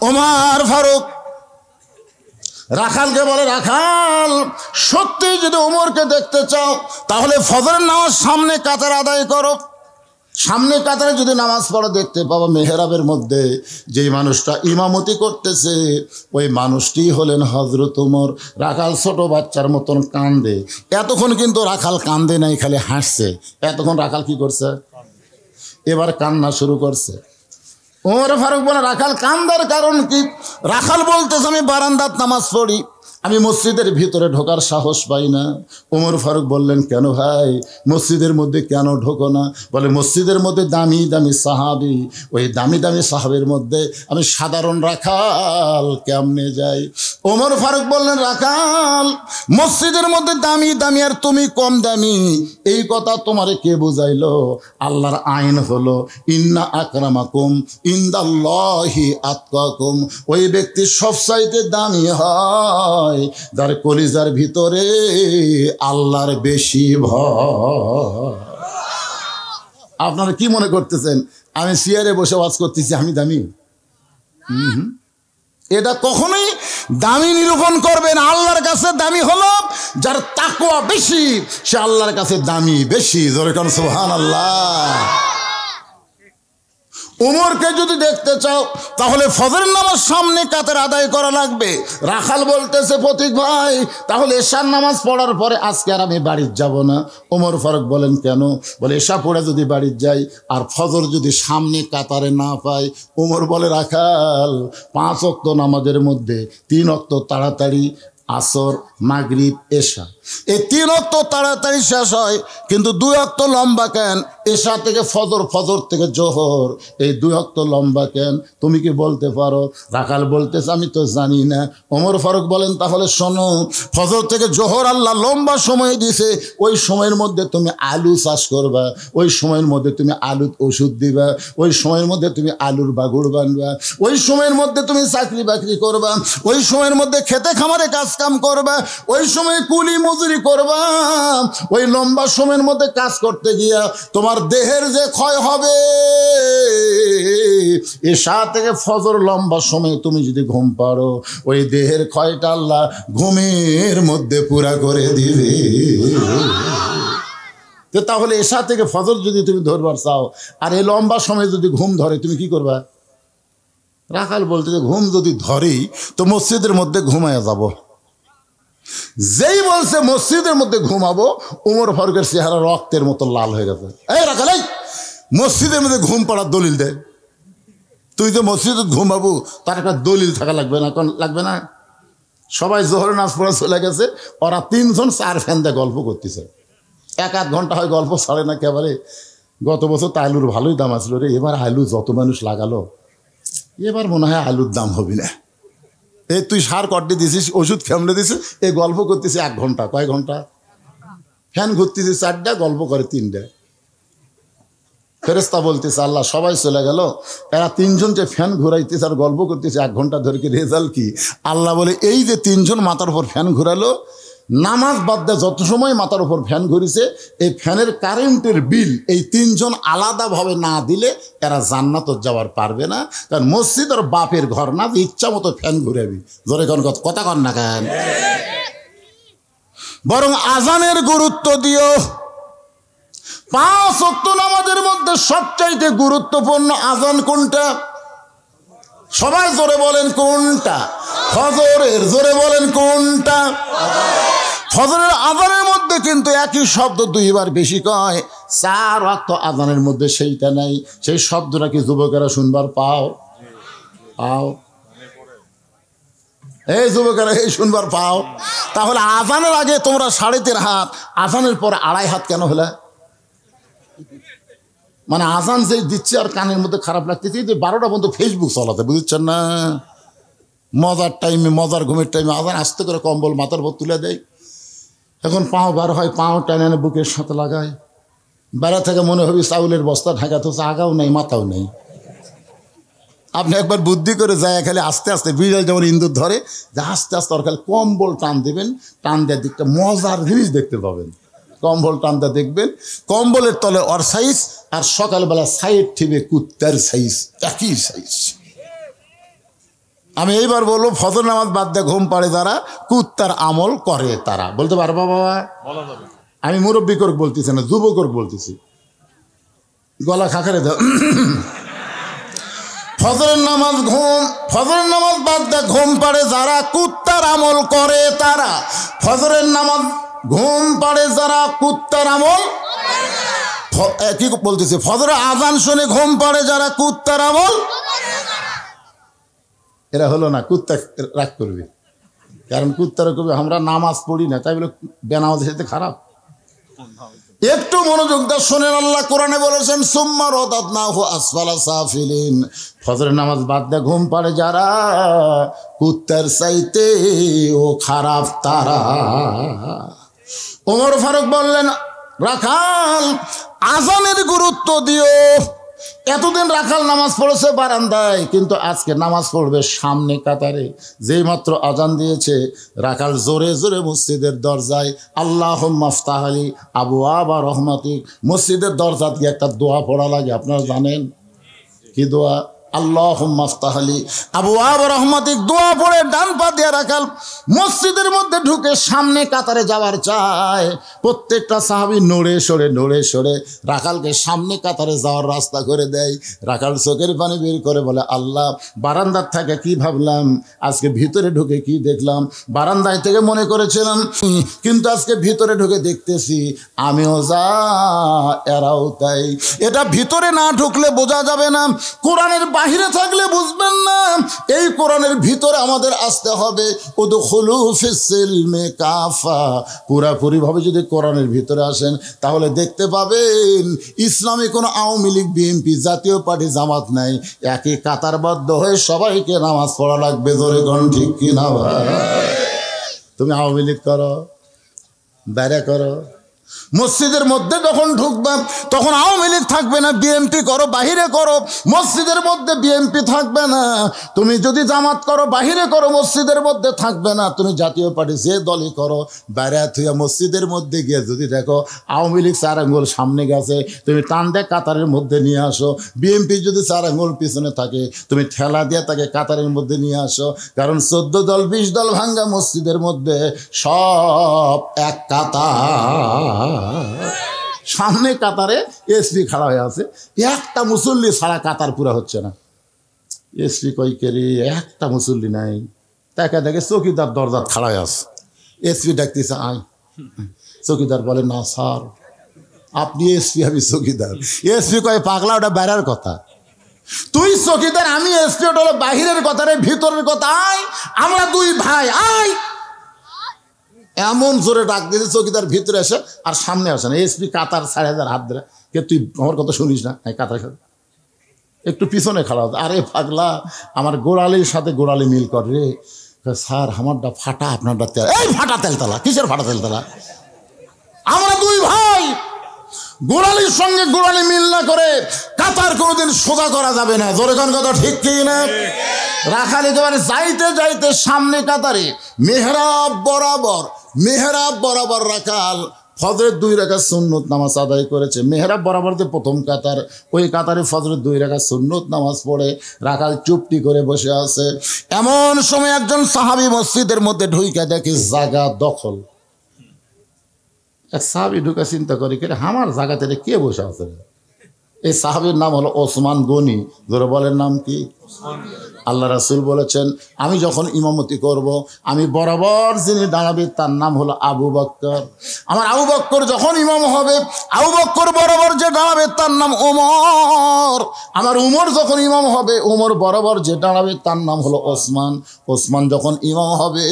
ওমর ফারুক রাখালকে বলে, রাখাল সত্যি যদি ওমরকে দেখতে চাও তাহলে ফজরের নামাজ সামনে কাতার আদায় করো। সামনে কাতারে যদি নামাজ পড়ো দেখতে পাবো মেহরাবের মধ্যে যেই মানুষটা ইমামতি করতেছে ওই মানুষটি হলেন হযরত ওমর। রাখাল ছোট বাচ্চার মতন কান্দে। এতক্ষণ কিন্তু রাখাল কান্দে নাই, খালি হাসছে। এতক্ষণ রাখাল কি করছে? এবার কান্না শুরু করছে। ওমর ফারুক বলে, রাখাল কান্দার কারণ কি? রাখাল বলতেছে, আমি বারান্দাত নামাজ পড়ি, আমি মসজিদের ভিতরে ঢোকার সাহস পাই না। ওমর ফারুক বললেন, কেন ভাই মসজিদের মধ্যে কেন ঢোকো না? বলে, মসজিদের মধ্যে দামি দামি সাহাবি, ওই দামি দামি সাহাবের মধ্যে আমি সাধারণ রাখাল কেমনে যাই? ওমর ফারুক বললেন, রাখাল মসজিদের মধ্যে দামি দামি আর তুমি কম দামি, এই কথা তোমারে কে বুঝাইলো? আল্লাহর আইন হলো ইন্না আকরামাকুম ইনদাল্লাহি আতকাকুম। ওই ব্যক্তি সবচাইতে দামি হয় যার কলিজার ভিতরে আল্লাহর বেশি ভয়। আপনারা কি মনে করতেছেন আমি চেয়ারে বসে ওয়াজ করতেছি আমি দামি? এটা কখনোই দামি নিরূপণ করবেন। আল্লাহর কাছে দামি হলো যার তাকওয়া বেশি, সে আল্লাহর কাছে দামি বেশি। জোরে কান সুবহানাল্লাহ। ওমরকে যদি দেখতে চাও তাহলে ফজরের নামাজ সামনে কাতার আদায় করা লাগবে। রাখাল বলতেছে, প্রতীক ভাই তাহলে এশার নামাজ পড়ার পরে আজকে আর আমি বাড়ির যাব না। ওমর ফারুক বলেন, কেন? বলে, এশা পড়ে যদি বাড়ির যাই আর ফজর যদি সামনে কাতারে না পাই। ওমর বলে, রাখাল 5 ওয়াক্ত নামাজের মধ্যে 3 ওয়াক্ত তাড়াতাড়ি, আসর, মাগরিব, এশা, এই 3 ওয়াক্ত তাড়াতাড়ি শেষ হয়, কিন্তু 2 ওয়াক্ত লম্বা কেন? এশা থেকে ফজর, ফজর থেকে জোহর, এই 2 ওয়াক্ত লম্বা কেন? তুমি কি বলতে পারো? রাখাল বলতেছে, আমি তো জানি না। ওমর ফারুক বলেন, তাহলে শোনো, ফজর থেকে জোহর আল্লাহ লম্বা সময় দিছে, ওই সময়ের মধ্যে তুমি আলু চাষ করবা, ওই সময়ের মধ্যে তুমি আলুর ওষুধ দিবা, ওই সময়ের মধ্যে তুমি আলুর বাগুড় বানবা, ওই সময়ের মধ্যে তুমি চাকরি বাকরি করবা, ওই সময়ের মধ্যে খেতে খামারে কাজ কাম করবা, ওই সময় কুলি মজুরি করবা। ওই লম্বা সময়ের মধ্যে কাজ করতে গিয়া তোমার দেহের যে ক্ষয় হবে এশা থেকে ফজর লম্বা সময় তুমি যদি ঘুম পারো, ওই দেহের ক্ষয়টা আল্লাহ ঘুমের মধ্যে পুরা করে দিবে। তো তাহলে এশা থেকে ফজর যদি তুমি ধরবার চাও, আর এই লম্বা সময় যদি ঘুম ধরে, তুমি কি করবা? রাখাল বলতে যে ঘুম যদি ধরেই তো মসজিদের মধ্যে ঘুমায় যাব। যেই বলছে মসজিদের মধ্যে ঘুমাবো, উমর ফারুকের চেহারা রক্তের মতো লাল হয়ে গেছে। এই রাখাল, এই মসজিদের মধ্যে ঘুম পড়ার দলিল দেয়। তুই যে মসজিদে ঘুমাবো তার একটা দলিল থাকা লাগবে না? লাগবে না? সবাই জোহরের নাচ পড়া চলে গেছে, ওরা 3 জন 4 ফ্যান দিয়ে গল্প করতেছে। 1-8 ঘন্টা হয় গল্প ছাড়ে না একেবারে। গত বছর তো আলুর ভালোই দাম আসলো রে, এবার আলু যত মানুষ লাগালো, এবার মনে হয় আলুর দাম হবে না। এই তুই সার কট্টি দিছিস, ওষুধ খেমড়ে দিছিস, এই গল্প করতেছে 1 ঘন্টা। কয় ঘন্টা? ফ্যান ঘুরতেছে 4টা, গল্প করে 3টা। ফেরেস্তা বলতেছে আল্লাহ সবাই চলে গেল, এরা 3 জনকে ফ্যান ঘুরাইতেছে আর গল্প করতেছে 1 ঘন্টা ধরে, কি রেজাল্ট কি? আল্লাহ বলে এই যে 3 জন মাথার উপর ফ্যান ঘুরালো, নামাজ বাদ দিয়ে যত সময় মাথার উপর ফ্যান ঘুরিছে, এই ফ্যানের কারেন্টের বিল এই 3 জন আলাদাভাবে না দিলে এরা জান্নাত যাওয়ার পারবে না। কারণ মসজিদ আর বাপের ঘর না, ইচ্ছা মতো ফ্যান ঘুরাবি। জোরে কোন কথা কন না কেন? বরং আজানের গুরুত্ব দিও। 5 ওয়াক্ত নামাজের মধ্যে সবচাইতে গুরুত্বপূর্ণ আজান কোনটা? সবাই জোরে বলেন কোনটা? ফজরের। জোরে বলেন কোনটা? ফজরের আজানের মধ্যে কিন্তু একই শব্দ 2 বার বেশি কয়। 4 ওয়াক্ত আজানের মধ্যে সেইটা নাই। সেই শব্দটা কি যুবকেরা শুনবার পাও? এই যুবকেরা এই শুনবার পাও? তাহলে আজানের আগে তোমরা 3.5 হাত, আজানের পরে 2.5 হাত কেন হলে? মানে আজান যে দিচ্ছে আর কানের মধ্যে খারাপ লাগতেছে, 12টা পর্যন্ত ফেসবুক চালাতে, বুঝছেন না? মজার টাইমে, মজার ঘুমের টাইমে আজান আস্তে করে কম্বল মাথার উপর তুলে দেয়। এখন পাও বার হয়, পাও টানে এনে বুকের সাথে লাগায়। বেড়া থেকে মনে হবে চাউলের বস্তা ঢাকা, তো আগাও নেই মাথাও নেই। আপনি একবার বুদ্ধি করে যায়, খালি আস্তে আস্তে বিড়াল যেমন ইন্দুর ধরে, যে আস্তে আস্তে ওর খালি কম্বল টান দেবেন, টান দেওয়ার দিকটা মজার জিনিস দেখতে পাবেন। কম্বল টানটা দেখবেন, কম্বলের তলে ওর সাইজ, আর সকালবেলা সাইড ঠিবে কুত্তার সাইজ, একই সাইজ। আমি এইবার বলবো, ফজর নামাজ বাদ দিয়ে ঘুম পাড়ে যারা, কুত্তার আমল করে তারা। বলতে পারবা বাবা? আমি মুরব্বী করক বলতেছি না, যুবকর্ক বলতেছি। গলা খাকারে দাও। ফজরের নামাজ বাদ দিয়ে ঘুম পাড়ে যারা, কুত্তার আমল করে তারা। ফজরের নামাজ ঘুম পাড়ে যারা, কুত্তার আমল কি বলতেছে? ফজরের আজান শুনে ঘুম পাড়ে যারা, কুত্তার আমল। এরা হলো না, কুত্তা রাগ করবে। কারণ কুত্তারা কবি আমরা নামাজ পড়ি না, তাই বলে বেনামাজ যেতে খারাপ। একটু মনোযোগ দিয়ে শোনেন, আল্লাহ কোরআনে বলেছেন সুম্মা রাদাদনাহু আসফালা সাফিলিন। ফজরের নামাজ বাদ দিয়ে ঘুম পাড়ে যারা, কুত্তার চাইতে ও খারাপ তারা। ওমর ফারুক বললেন, রাখাল আজানের গুরুত্ব দিও। এতদিন রাখাল নামাজ পড়েছে বারান্দায়, কিন্তু আজকে নামাজ পড়বে সামনে কাতারে। যেই মাত্র আজান দিয়েছে, রাখাল জোরে জোরে মসজিদের দরজায় আল্লাহুম্মা আফতাহ লি আবওয়াবা রহমাতিক, মসজিদের দরজা দিয়ে একটা দোয়া পড়া লাগে, আপনারা জানেন কি দোয়া? আল্লাহুম্মা আফতাহ লি আবওয়াবা রহমাতিক। দোয়া পড়ে ডান পা দিয়ে রাখাল মসজিদের মধ্যে ঢুকে সামনে কাতারে যাওয়ার চায়। প্রত্যেকটা সাহাবী নড়ে সরে রাখালকে সামনে কাতারে যাওয়ার রাস্তা করে দেয়। রাখাল চোখের পানি বের করে বলে, আল্লাহ, বারান্দার থেকে কি ভাবলাম, আজকে ভিতরে ঢুকে কি দেখলাম। বারান্দায় থেকে মনে করেছিলাম, কিন্তু আজকে ভিতরে ঢুকে দেখতেছি আমিও যা এরাও তাই। এটা ভিতরে না ঢুকলে বোঝা যাবে না, কোরআনের বাহিরে থাকলে বুঝবেন না। এই কোরআনের ভিতরে আমাদের আসতে হবে। উদখুলু ফিস-সিলমি কাফা, পুরাপুরি ভাবে যদি কোরআনের ভিতরে আসেন, তাহলে দেখতে পাবেন ইসলামী কোনো আওয়ামী লীগ, বিএনপি, জাতীয় পার্টি, জামাত নাই। একই কাতারবদ্ধ হয়ে সবাইকে নামাজ পড়া লাগবে। জোরে কোন ঠিক কিনা ভাই? তুমি আওয়ামী লীগ করো, বাইরে করো, মসজিদের মধ্যে যখন ঢুকবে তখন আওয়ামী লীগ থাকবে না, বিএনপি করো বাহিরে করো, মসজিদের মধ্যে বিএনপি থাকবে না। তুমি যদি জামাত করো বাহিরে করো, মসজিদের মধ্যে থাকবে না। তুমি জাতীয় পার্টি যে দলই করো, বাইরে থুয়া মসজিদের মধ্যে গিয়ে যদি দেখো আওয়ামী লীগ 4 আঙ্গুল সামনে গেছে, তুমি টান দিয়ে কাতারের মধ্যে নিয়ে আসো। বিএনপি যদি 4 আঙ্গুল পিছনে থাকে, তুমি ঠেলা দিয়ে তাকে কাতারের মধ্যে নিয়ে আসো। কারণ 14 দল 20 দল ভাঙ্গা মসজিদের মধ্যে সব এক কাতার। সামনে কাতারে এসপি খাড়া হয়ে আছে, একটা মুসল্লি ছাড়া কাতার পুরা হচ্ছে না। এসপি কই কেরে একটা মুসল্লি নাই, তাকে দেখে চৌকিদার দরজার খাড়া হয়ে আছে। এসপি ডাকতেছে আয়, চৌকিদার বলে না স্যার আপনি এসপি, আমি চৌকিদার। এসপি কয় পাগলা ওটা বেড়ার কথা, তুই চৌকিদার আমি এসপি, ওটা হলো বাহিরের কথা রে, ভিতরের কথা। আয় আমরা 2 ভাই, আয়। এমন জোরে ডাক দিয়েছে চৌকিদার ভিতরে এসে আর সামনে আসে না। এসপি কাতার 4,000 হাত ধরে, কে তুই আমার কথা শুনিস না? কাতার সাথে একটু পিছনে খাড়া হতো। আরে পাগলা আমার গোড়ালির সাথে গোড়ালি মিল কর রে। স্যার আমারটা ফাটা, আপনারটা তেল। এই ফাটা তেলতলা, কিসের ফাটা তেলতলা? আমরা 2 ভাই, গোড়ালির সঙ্গে গোড়ালি মিল না করে কাতার কোনোদিন সোজা করা যাবে না। জোরে কোন কথা ঠিক কি না? রাখাল একেবারে যাইতে যাইতে সামনে কাতারে মেহরাব বরাবর রাখাল ফজরের 2 রাকাত সুন্নত নামাজ আদায় করেছে। মেহরাব বরাবর যে প্রথম কাতার, ওই কাতারে ফজরের 2 রাকাত সুন্নত নামাজ পড়ে রাখাল চুপটি করে বসে আছে। এমন সময় একজন সাহাবী মসজিদের মধ্যে ঢুইকা দেখে জায়গা দখল। এক সাহাবী ঢুকে চিন্তা করে কে আমার জায়গাতে কে বসে আছে? এই সাহাবীর নাম হলো ওসমান গনি। ধরে বলেন নাম কি? আল্লাহ রাসূল বলেছেন আমি যখন ইমামতি করব, আমি বরাবর যিনি দাঁড়াবে তার নাম হলো আবু বকর। আমার আবু বকর যখন ইমাম হবে, আবু বকর বরাবর যে দাঁড়াবে তার নাম ওমর। আমার উমর যখন ইমাম হবে, উমর বরাবর যে দাঁড়াবে তার নাম হলো ওসমান। ওসমান যখন ইমাম হবে,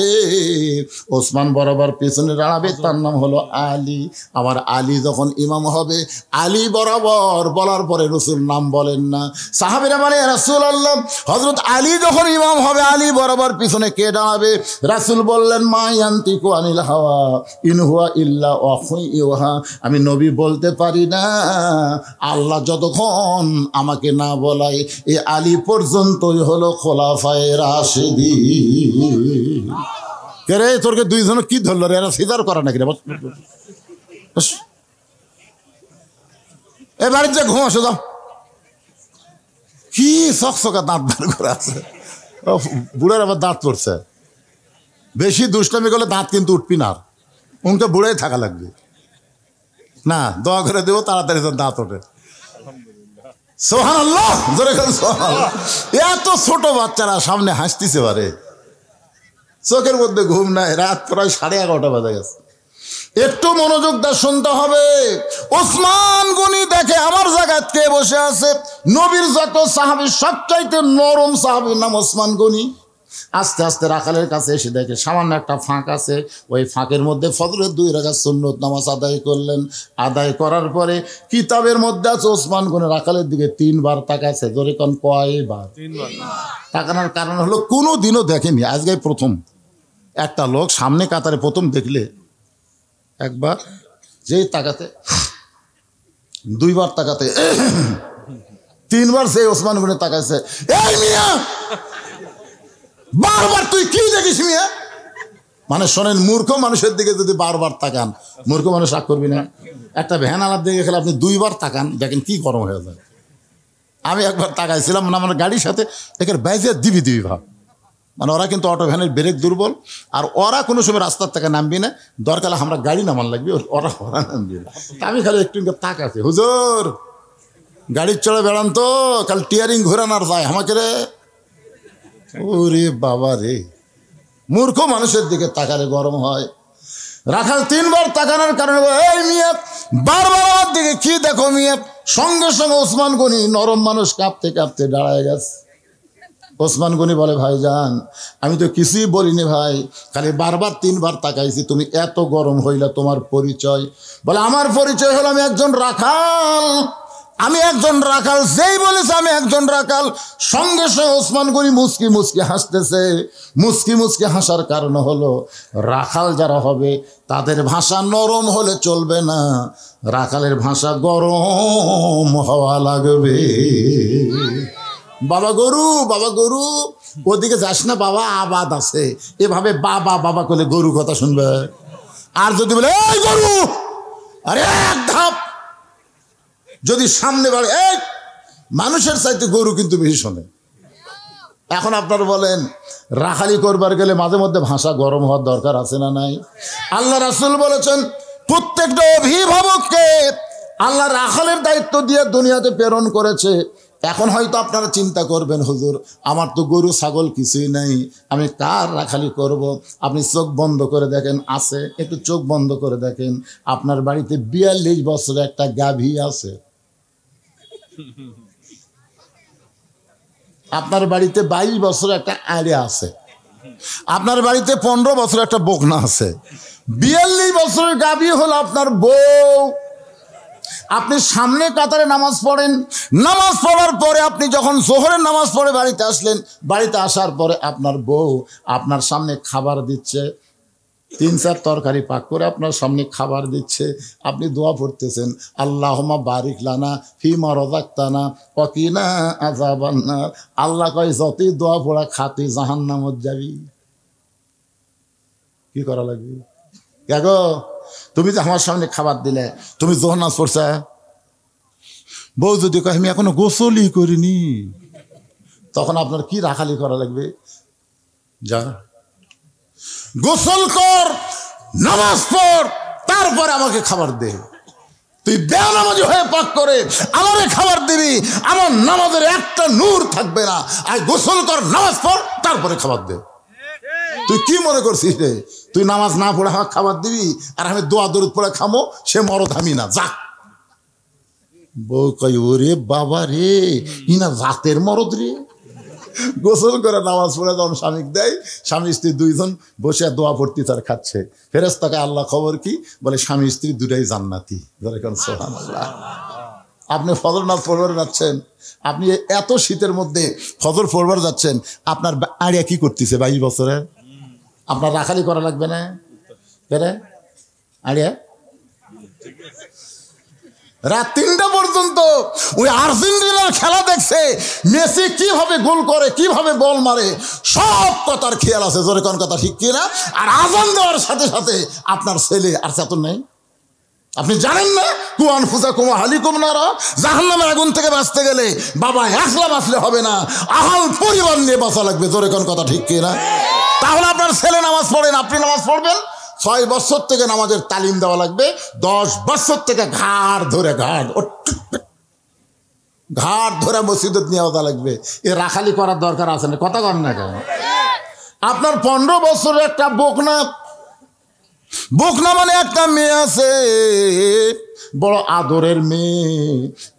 ওসমান বরাবর পিছনে দাঁড়াবে তার নাম হলো আলী। আমার আলী যখন ইমাম হবে, আলী বরাবর বলার পরে রাসূল নাম বলেন না। সাহাবীরা বলে রাসূলুল্লাহ হযরত আলী যখন ইমাম হবে, আলী বরাবর পিছনে কে দাঁড়াবে? রাসূল বললেন মা ইয়ান্তিকু আনিল হাওয়া ইন হুয়া ইল্লা ওয়াহয়ুন ইউহা। আমি নবী বলতে পারি না, আল্লাহ যতক্ষণ আমাকে না বলায় এই আলী পর্যন্তই হলো খোলাফায়ে রাশিদিন। কে রে তোরকে 2 জন কি ধরল রে? এরা সিজার করা নাকি রে? এ বাড়ির যে ঘুম আসো যাও। কি চকচকা দাঁত বার করে আছে, বুড়ার আবার দাঁত পড়ছে। বেশি দুষ্টামি করলে দাঁত কিন্তু উঠবি না, উনকে বুড়াই থাকা লাগবে না। দোয়া করে দেবো তাড়াতাড়ি দাঁত ওঠে। সুবহানাল্লাহ, জোরে করে সুবহানাল্লাহ। এত ছোট বাচ্চারা সামনে হাসতেছে পারে, চোখের মধ্যে ঘুম নাই, রাত প্রায় 11:30 বাজে গেছে। একটু মনোযোগ দিয়ে শুনতে হবে। ওসমান গনি দেখে আমার জায়গায় কে বসে আছে? নবীর যত সাহাবী সবচাইতে নরম সাহাবীর নাম ওসমান গনি। আস্তে আস্তে রাখালের কাছে এসে দেখে সামান্য একটা ফাঁক আছে, ওই ফাঁকের মধ্যে ফজরের 2 রাকাত সুন্নত নামাজ আদায় করলেন। আদায় করার পরে কিতাবের মধ্যে আছে ওসমান গনি রাখালের দিকে 3 বার তাকাছে। ধরে কোন কয়বার? 3 বার। তাকানোর কারণ হলো কোনো দিনও দেখেনি, আজকে প্রথম। একটা লোক সামনে কাতারে প্রথম দেখলে একবার যেই তাকাতে, 2 বার তাকাতে, 3 বার সেই ওসমান গনি তাকাইছে। এই মিয়া বারবার তুই কি দেখিস মিয়া? মানে শোনেন, মূর্খ মানুষের দিকে যদি বারবার তাকান, মূর্খ মানুষ রাগ করবি না? একটা ভ্যান আলাপ দিকে গেলে আপনি 2 বার তাকান, দেখেন কি গরম হয়ে যায়। আমি একবার তাকাইছিলাম, মানে আমার গাড়ির সাথে একের বাইজে দিবি ভাব। মানে ওরা কিন্তু অটো ভ্যানের ব্রেক দুর্বল, আর ওরা কোনো সময় রাস্তার থেকে নামবি না, দরকার আমরা গাড়ি নামান লাগবে, ওরা নামবি না। আমি খালি একটু তাকাচ্ছি, হুজুর গাড়ির চড়ে বেড়ান তো, কাল টিয়ারিং ঘোরান আর যায় আমাকে রে। ওরে বাবা রে, মূর্খ মানুষের দিকে তাকালে গরম হয়। রাখাল 3 বার তাকানোর কারণে এই মিয়া বারবার আমার দিকে কি দেখো মিয়া? সঙ্গে সঙ্গে ওসমান গনি নরম মানুষ কাঁপতে কাঁপতে দাঁড়ায় গেছে। ওসমান গনি বলে ভাইজান আমি তো কিছুই বলিনি ভাই, খালি বারবার 3 বার তাকাইছি, তুমি এত গরম হইলা, তোমার পরিচয়? বলে আমার পরিচয় হলো আমি একজন রাখাল, আমি একজন রাখাল, যেই বলেছে আমি একজন রাখাল, সঙ্গে সঙ্গে ওসমান গনি মুচকি মুচকি হাসতেছে। মুচকি মুচকি হাসার কারণ হলো রাখাল যারা হবে তাদের ভাষা নরম হলে চলবে না, রাখালের ভাষা গরম হওয়া লাগবে। বাবা গরু, বাবা গরু, ওদিকে যাস না বাবা, আবাদ আছে। এভাবে বাবা বাবা করলে গরু কথা শুনবে। আর যদি বলে এই গরু, আরে এক ধাপ যদি সামনে বাড়ে, এই মানুষের চাইতে গরু কিন্তু বেশি শোনে। এখন আপনারা বলেন রাখালি করবার গেলে মাঝে মধ্যে ভাষা গরম হওয়ার দরকার আছে না নাই? আল্লাহ রাসূল বলেছেন প্রত্যেকটা অভিভাবককে আল্লাহ রাখালের দায়িত্ব দিয়ে দুনিয়াতে প্রেরণ করেছে। এখন হয়তো আপনারা চিন্তা করবেন, হুজুর আমার তো গরু ছাগল কিছুই নাই, আমি কার রাখালি করব? আপনি চোখ বন্ধ করে দেখেন, আছে, একটু চোখ বন্ধ করে দেখেন, আপনার বাড়িতে 42 বছরের একটা গাভী আছে, আপনার বাড়িতে 22 বছরের একটা আড়ে আছে, আপনার বাড়িতে 15 বছরের একটা বকনা আছে। 42 বছরের গাভী হলো আপনার বউ। আপনি সামনে কাতারে নামাজ পড়েন, নামাজ পড়ার পরে আপনি যখন জোহরের নামাজ পড়ে বাড়িতে আসলেন, বাড়িতে আসার পরে আপনার বউ আপনার সামনে খাবার দিচ্ছে, 3-4 তরকারি পাক করে আপনার সামনে খাবার দিচ্ছে, আপনি দোয়া পড়তেছেন, আল্লাহুম্মা বারিক লানা ফিমা রাযাকতানা ওয়া কিনা আযাবান নার। আল্লাহ কয় যতই দোয়া পড়া খাতি জাহান্নামত যাবি। কি করা লাগবে? দেখো তুমি যে আমার সামনে খাবার দিলে, তুমি যোহর নামাজ পড়ছা, বউ যদি কয় আমি এখনো গোসলই করিনি, তখন আপনার কি রাখালি করা লাগবে? যা গোসল কর, নামাজ পড়, তারপরে আমাকে খাবার দে। তুই বেনামাজি হয়ে পাক করে আমারে খাবার দিবি, আমার নামাজের একটা নূর থাকবে না। আর গোসল কর, নামাজ পড়, তারপরে খাবার দে। তুই কি মনে করছিস রে? তুই নামাজ না পড়ে আমাকে খাবার দিবি আর আমি দোয়া দরুদ পড়ে খামো, সে মরদ আমি না, যা। বউ কই ওরে বাবা রে, ইনা জাতের মরদ রে। গোসল করে নামাজ পড়ে যখন স্বামী দেয়, স্বামী স্ত্রী দুইজন বসে দোয়া পড়তে তার খাচ্ছে। ফেরেশতাকে আল্লাহ খবর কি বলে, স্বামী স্ত্রী দুটাই জান্নাতি। সুবহানাল্লাহ। আপনি ফজর নামাজ পড়বার যাচ্ছেন, আপনি এত শীতের মধ্যে ফজর পড়বার যাচ্ছেন, আপনার আড়িয়া কি করতেছে 22 বছরে? আপনার রাখালি করা লাগবে না? বেরে আড়িয়া রাত 3টা পর্যন্ত ওই আর্জেন্টিনার খেলা দেখছে, মেসি কিভাবে গোল করে, কিভাবে বল মারে, সব কথার খেয়াল আছে। জোরে কোন কথা ঠিক কিনা? আর আজান দেওয়ার সাথে সাথে আপনার ছেলে আর চেতন নেই। আপনি জানেন না কুয়ান ফুজা কুমা হালিকুম নারা, জাহান্নামের আগুন থেকে বাঁচতে গেলে বাবা একলা বাঁচলে হবে না, আহাল পরিবার নিয়ে বাঁচা লাগবে। জোরে কোন কথা ঠিক কিনা? তাহলে আপনার ছেলে নামাজ পড়েন, আপনি নামাজ পড়বেন। 6 বছর থেকে নামাজের তালিম দেওয়া লাগবে, 10 বছর থেকে ঘাড় ধরে মসজিদে নিয়ে আসা লাগবে। এ রাখালি করার দরকার আছে না? কথা কন না কেন? আপনার 15 বছরের একটা বকনা মানে একটা মেয়ে আছে, বড় আদরের মেয়ে।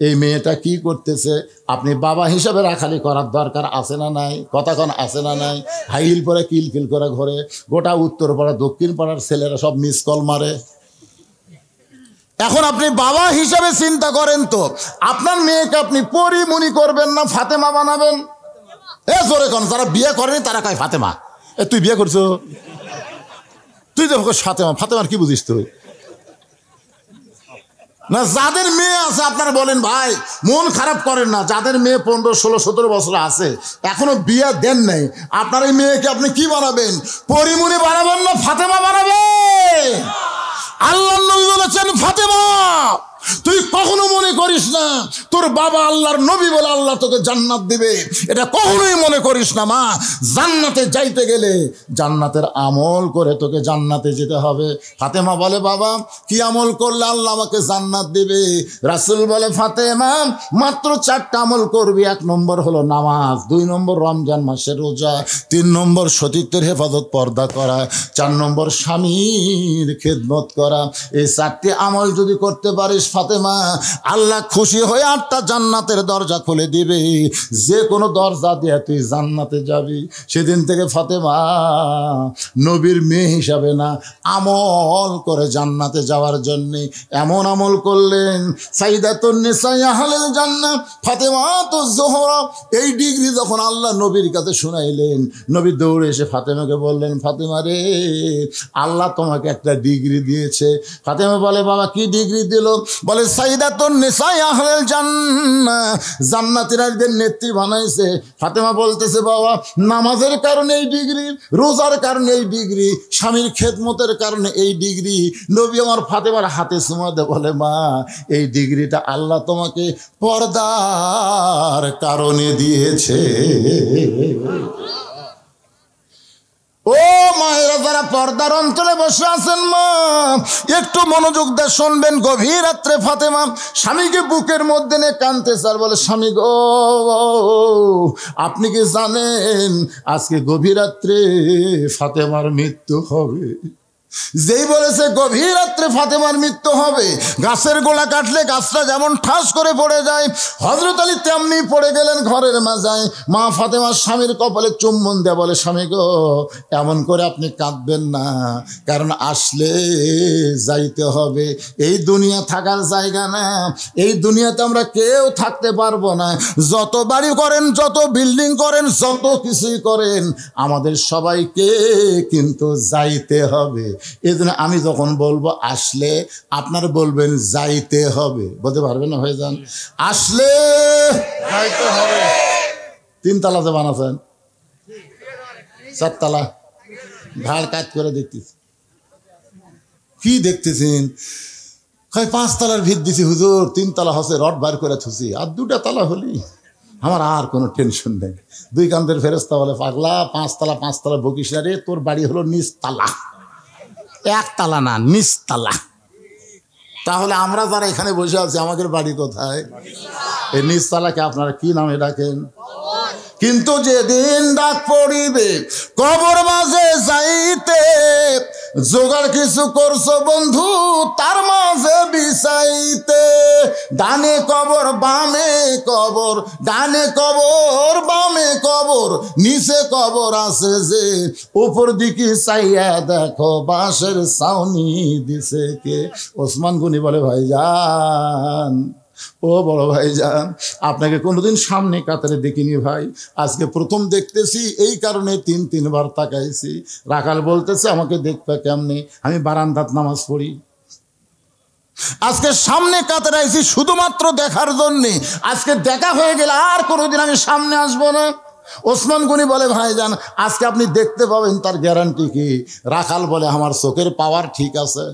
এই মেয়েটা কি করতেছে? আপনি বাবা হিসাবে রাখালি করার দরকার আছে না নাই? কথা কন আছে না নাই? হাইল পরে কিলকিল করে ঘরে, গোটা উত্তর পাড়া দক্ষিণ পাড়ার ছেলেরা সব মিস কল মারে। এখন আপনি বাবা হিসাবে চিন্তা করেন তো, আপনার মেয়েকে আপনি পরিমণি করবেন না ফাতেমা বানাবেন? এ জোরে কন, যারা বিয়ে করেনি তারা কয় ফাতেমা। এ তুই বিয়ে করছো, তুই তো ফাতেমা, ফাতেমার কি বুঝিস তুই? না, যাদের মেয়ে আছে আপনারা বলেন ভাই মন খারাপ করেন না, যাদের মেয়ে 15, 16, 17 বছর আছে এখনো বিয়ে দেন নাই, আপনার এই মেয়েকে আপনি কি বানাবেন? পরিমণি বানাবেন না ফাতেমা বানাবেন? আল্লাহ নবী বলেছেন ফাতেমা তুই কখনো মনে করিস না তোর বাবা আল্লাহর নবী বলে আল্লাহ তোকে জান্নাত দিবে, এটা কখনোই মনে করিস না। মা, জান্নাতে যাইতে গেলে জান্নাতের আমল করে তোকে জান্নাতে যেতে হবে। ফাতেমা বলে বাবা কি আমল করলে আল্লাহ আমাকে জান্নাত দিবে? রাসূল বলে ফাতেমা মাত্র 4টা আমল করবি। 1 নম্বর হলো নামাজ, 2 নম্বর রমজান মাসের রোজা, 3 নম্বর সতীত্বের হেফাজত পর্দা করা, 4 নম্বর স্বামীর খেদমত করা। এই 4টি আমল যদি করতে পারিস ফাতেমা, আল্লাহ আল্লাহ খুশি হয়ে 8টা জান্নাতের দরজা খুলে দিবে, যে কোনো দরজা দিয়ে তুই জান্নাতে যাবি। সেদিন থেকে ফাতেমা নবীর মেয়ে হিসাবে না, আমল করে জান্নাতে যাওয়ার জন্যে এমন আমল করলেন, সাইয়্যিদাতুন নিসা আহলিল জান্নাহ ফাতেমাতুজ জোহরা। এই ডিগ্রি যখন আল্লাহ নবীর কাছে শুনাইলেন, নবী দৌড়ে এসে ফাতেমাকে বললেন, ফাতেমা রে, আল্লাহ তোমাকে একটা ডিগ্রি দিয়েছে। ফাতেমা বলে, বাবা কি ডিগ্রি দিল? বলে, সাইয়্যিদাতুন নিসা আহলিল জান্নাহ, জান্নাতীদের নেত্রী বানাইছে। ফাতেমা বলতেছে, বাবা নামাজের কারণে এই ডিগ্রি, রোজার কারণে এই ডিগ্রি, স্বামীর খেদমতের কারণে এই ডিগ্রি। নবী আমার ফাতেমার হাতে চুমা দিয়ে বলে, মা এই ডিগ্রিটা আল্লাহ তোমাকে পর্দার কারণে দিয়েছে। ও মায়েরা, যারা পর্দার অঞ্চলে বসে আছেন, মা একটু মনোযোগ দিয়ে শুনবেন। গভীর রাত্রে ফাতেমা স্বামীকে বুকের মধ্যে নিয়ে কাঁদতেছে আর বলে, স্বামী গো, আপনি কি জানেন আজকে গভীর রাত্রে ফাতেমার মৃত্যু হবে? যেই বলেছে গভীর রাত্রে ফাতেমার মৃত্যু হবে, গাছের গোড়া কাটলে গাছটা যেমন ঠাস করে পড়ে যায়, হযরত আলী তেমনি পড়ে গেলেন ঘরের মাঝায়। মা ফাতেমার স্বামীর কপালে চুম্বন দেয়া বলে, স্বামী গো, এমন করে আপনি কাঁদবেন না, কারণ আসলে যাইতে হবে। এই দুনিয়া থাকার জায়গা না, এই দুনিয়াতে আমরা কেউ থাকতে পারবো না। যত বাড়ি করেন, যত বিল্ডিং করেন, যত কিছুই করেন, আমাদের সবাইকে কিন্তু যাইতে হবে। এই জন্য আমি যখন বলবো আসলে, আপনারা বলবেন যাইতে হবে। বলতে পারবেন না হয়ে যান, আসলে যাইতে হবে। 3 তালা যে বানাচ্ছেন, 4 তালা ঘাড় কাজ করে দেখতেছি। কি দেখতেছেন? 5 তালার ভিত দিছি হুজুর, 3 তালা হচ্ছে, রড বার করে থুছি, আর 2টা তালা হলি আমার আর কোনো টেনশন নেই। 2 কান্দের ফেরেশতা বলে, পাগলা 5 তালা 5 তালা বকিস না রে, তোর বাড়ি হলো নিচ তালা, 1 তালা না, নিচ তালা। তাহলে আমরা যারা এখানে বসে আছি, আমাদের বাড়ি কোথায়? এই নিচ তালাকে আপনারা কি নামে ডাকেন? কিন্তু যেদিন ডাক পড়িবে কবর মাঝে যাইতে, জোগাড় কিছু করছো বন্ধু তার মাঝে বিছাইতে। ডানে কবর বামে কবর, ডানে কবর বামে কবর, নিচে কবর আছে যে, উপর দিকে চাইয়া দেখো বাঁশের ছাউনি দিছে কে। ওসমান গনি বলে, ভাইজান, ও বড় ভাইজান, আপনাকে কোনোদিন সামনে কাতারে দেখিনি ভাই, আজকে প্রথম দেখতেছি, এই কারণে 3 বার তাকাইছি। রাখাল বলতেছে, আমাকে দেখবে কেমনে? আমি বারান্দাত নামাজ পড়ি। আজকে সামনে কাতারে আইছি শুধুমাত্র দেখার জন্যে। আজকে দেখা হয়ে গেলে আর কোনোদিন আমি সামনে আসবো না। ওসমান গনি বলে, ভাইজান আজকে আপনি দেখতে পাবেন, তার গ্যারান্টি কি? রাখাল বলে, আমার চোখের পাওয়ার ঠিক আছে,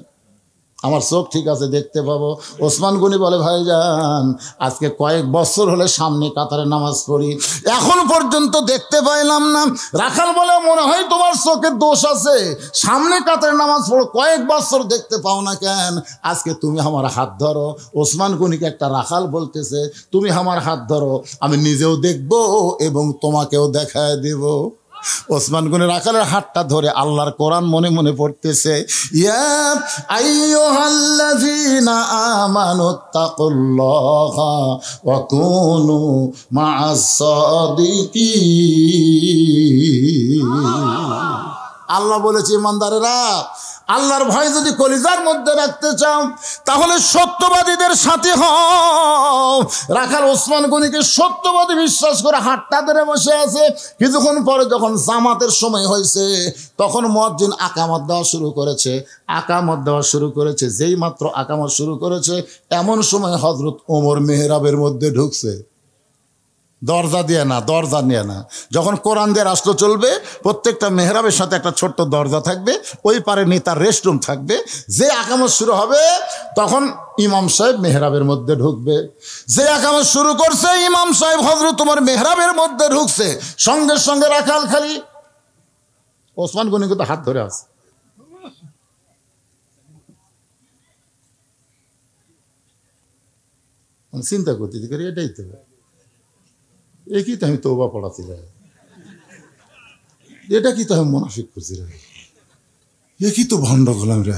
আমার চোখ ঠিক আছে, দেখতে পাবো। ওসমান গনি বলে, ভাইজান আজকে কয়েক বছর হলে সামনে কাতারে নামাজ পড়ি, এখন পর্যন্ত দেখতে পাইলাম না। রাখাল বলে, মনে হয় তোমার চোখের দোষ আছে, সামনে কাতারে নামাজ পড়ো, কয়েক বছর দেখতে পাও না কেন? আজকে তুমি আমার হাত ধরো। ওসমান গনিকে একটা রাখাল বলতেছে, তুমি আমার হাত ধরো, আমি নিজেও দেখবো এবং তোমাকেও দেখায় দেব। ওসমান গনি রাখালের হাতটা ধরে আল্লাহর কোরআন মনে মনে পড়তেছে, ইয়া আইয়ুহাল্লাযীনা আমানুত্তাকুল্লাহা ওয়া কুনু মা'আস সাদিকিন। আল্লাহ বলেছে, ইমানদারেরা, আল্লাহর ভয় যদি কলিজার মধ্যে রাখতে চাও তাহলে সত্যবাদীদের সাথে হও। রাখাল ওসমান গনিকে সত্যবাদী বিশ্বাস করে হাতটা ধরে বসে আছে। কিছুক্ষণ পরে যখন জামাতের সময় হয়েছে, তখন মুয়াজ্জিন আকামত দেওয়া শুরু করেছে। যেই মাত্র আকামত শুরু করেছে, এমন সময় হযরত ওমর মেহরাবের মধ্যে ঢুকছে। দরজা দিয়ে না, দরজা নিয়ে না। যখন কোরআন দিয়ে রাষ্ট্র চলবে, প্রত্যেকটা মেহরাবের সাথে একটা ছোট্ট দরজা থাকবে, ওই পারে নেতার রেস্টরুম থাকবে। যে আকামত শুরু হবে তখন ইমাম সাহেব মেহরাবের মধ্যে ঢুকবে। যে আকামত শুরু করছে, ইমাম সাহেব হযরত তোমার মেহরাবের মধ্যে ঢুকছে, সঙ্গে সঙ্গে রাখাল খালি ওসমান গনি কিন্তু হাত ধরে আছে। চিন্তা করতে এটাই তো, একই তো আমি তওবা পড়াতে যাই, এটা কি তো আমি মুনাফিক করছি রে, একই তো ভণ্ড গোলাম রে।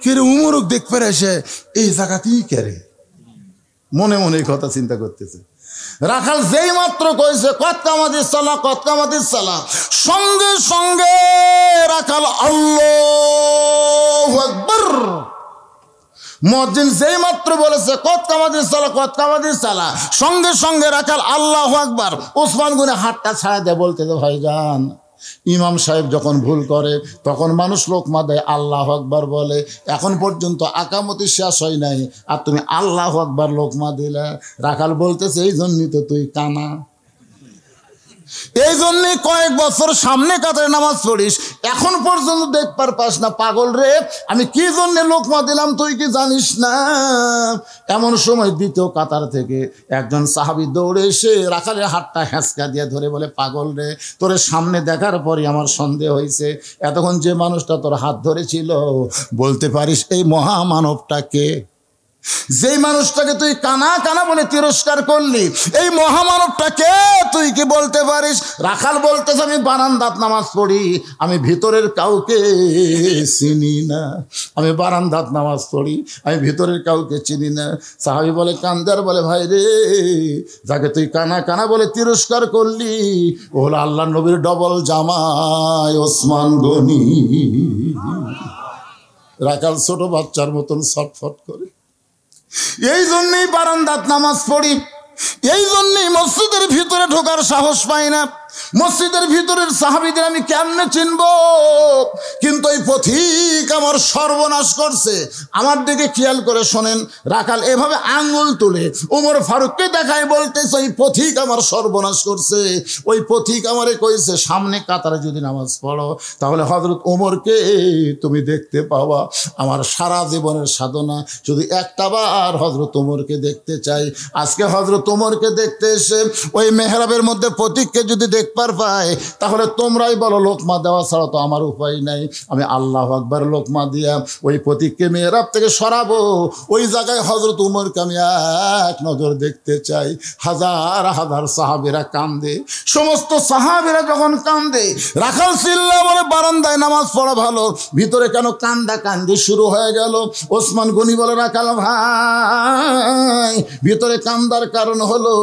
কেরে উমরক দেখতে এসে এই জায়গাতেই কেরে মনে মনে এই কথা চিন্তা করতেছে। রাখাল যেই মাত্র কইছে কত কামাদিস সালা, কত কামাদিস সালা, সঙ্গে সঙ্গে রাখাল আল্লাহু আকবার। মুয়াজ্জিন যেই মাত্র বলেছে কত কামাদিস সালা, কত কামাদিস সালা, সঙ্গে সঙ্গে রাখাল আল্লাহু আকবার। ওসমান গনি হাতটা ছাড়া দিয়ে বলতেছে ভাইজান, ইমাম সাহেব যখন ভুল করে তখন মানুষ লোকমা দেয়, আল্লাহু আকবার বলে, এখন পর্যন্ত আকামতি শেষ হয় নাই আর তুমি আল্লাহু আকবার লোকমা দিলে। রাখাল বলতেছে এই জন্যই তো তুই কানা, এই জন্যই কয়েক বছর সামনে কাতারে নামাজ পড়িস, এখন পর্যন্ত দেখবার পাস না। পাগল রে, আমি কি জন্য লোকমা দিলাম তুই কি জানিস না? এমন সময় দ্বিতীয় কাতার থেকে একজন সাহাবী দৌড়ে এসে রাখালের হাতটা হ্যাঁচকা দিয়ে ধরে বলে, পাগল রে, তোর সামনে দেখার পরই আমার সন্দেহ হয়েছে, এতক্ষণ যে মানুষটা তোর হাত ধরেছিল বলতে পারিস এই মহামানবটাকে? যেই মানুষটাকে তুই কানা কানা বলে তিরস্কার করলি, এই মহামানবটাকে তুই কি বলতে পারিস? রাখাল বলতেছে আমি বারান্দাত নামাজ পড়ি, আমি ভিতরের কাউকে চিনি না, আমি বারান্দাত নামাজ পড়ি, আমি ভিতরের কাউকে চিনি না। সাহাবী বলে কান্দার বলে, ভাই রে, যাকে তুই কানা কানা বলে তিরস্কার করলি ও হলো আল্লাহ নবীর ডবল জামাই ওসমান গনি। রাখাল ছোট বাচ্চার মতন ছটফট করে। এই জন্যই বারান্দাত নামাজ পড়ি, এই জন্যই মসজিদের ভিতরে ঢোকার সাহস পাই না। মসজিদের ভিতরের সাহাবীদের আমি কেমনে চিনব? কিন্তু এই পথিক আমার সর্বনাশ করছে। আমার দিকে খেয়াল করে শোনেন, রাখাল এভাবে আঙ্গুল তুলে ওমর ফারুককে দেখায় বলতেছে ওই পথিক আমার সর্বনাশ করছে। ওই পথিক আমারে কইছে সামনে কাতারে যদি নামাজ পড়ো তাহলে হযরত ওমরকে তুমি দেখতে পাওয়া। আমার সারা জীবনের সাধনা শুধু একটা বার হযরত ওমরকে দেখতে চাই। আজকে হযরত ওমরকে দেখতে এসে ওই মেহরাবের মধ্যে পথিককে যদি দেখবার পাই তাহলে তোমরাই বলো লোকমা দেওয়া ছাড়া তো আমার উপায় নাই। আমি আল্লাহু আকবার লোকমা দিয়া ওই পথিককে মেহরাব থেকে সরাবো। ওই জায়গায় হযরত উমরকে আমি এক নজর দেখতে চাই। হাজার হাজার সাহাবীরা কান্দে। সমস্ত সাহাবীরা যখন কান্দে, রাখাল চিল্লা বলে বারান্দায় নামাজ পড়া ভালো, ভিতরে কেন কান্দা কান্দি শুরু হয়ে গেল? ওসমান গনি বলে, রাখাল ভাই, ভিতরে কান্দার কারণ হলো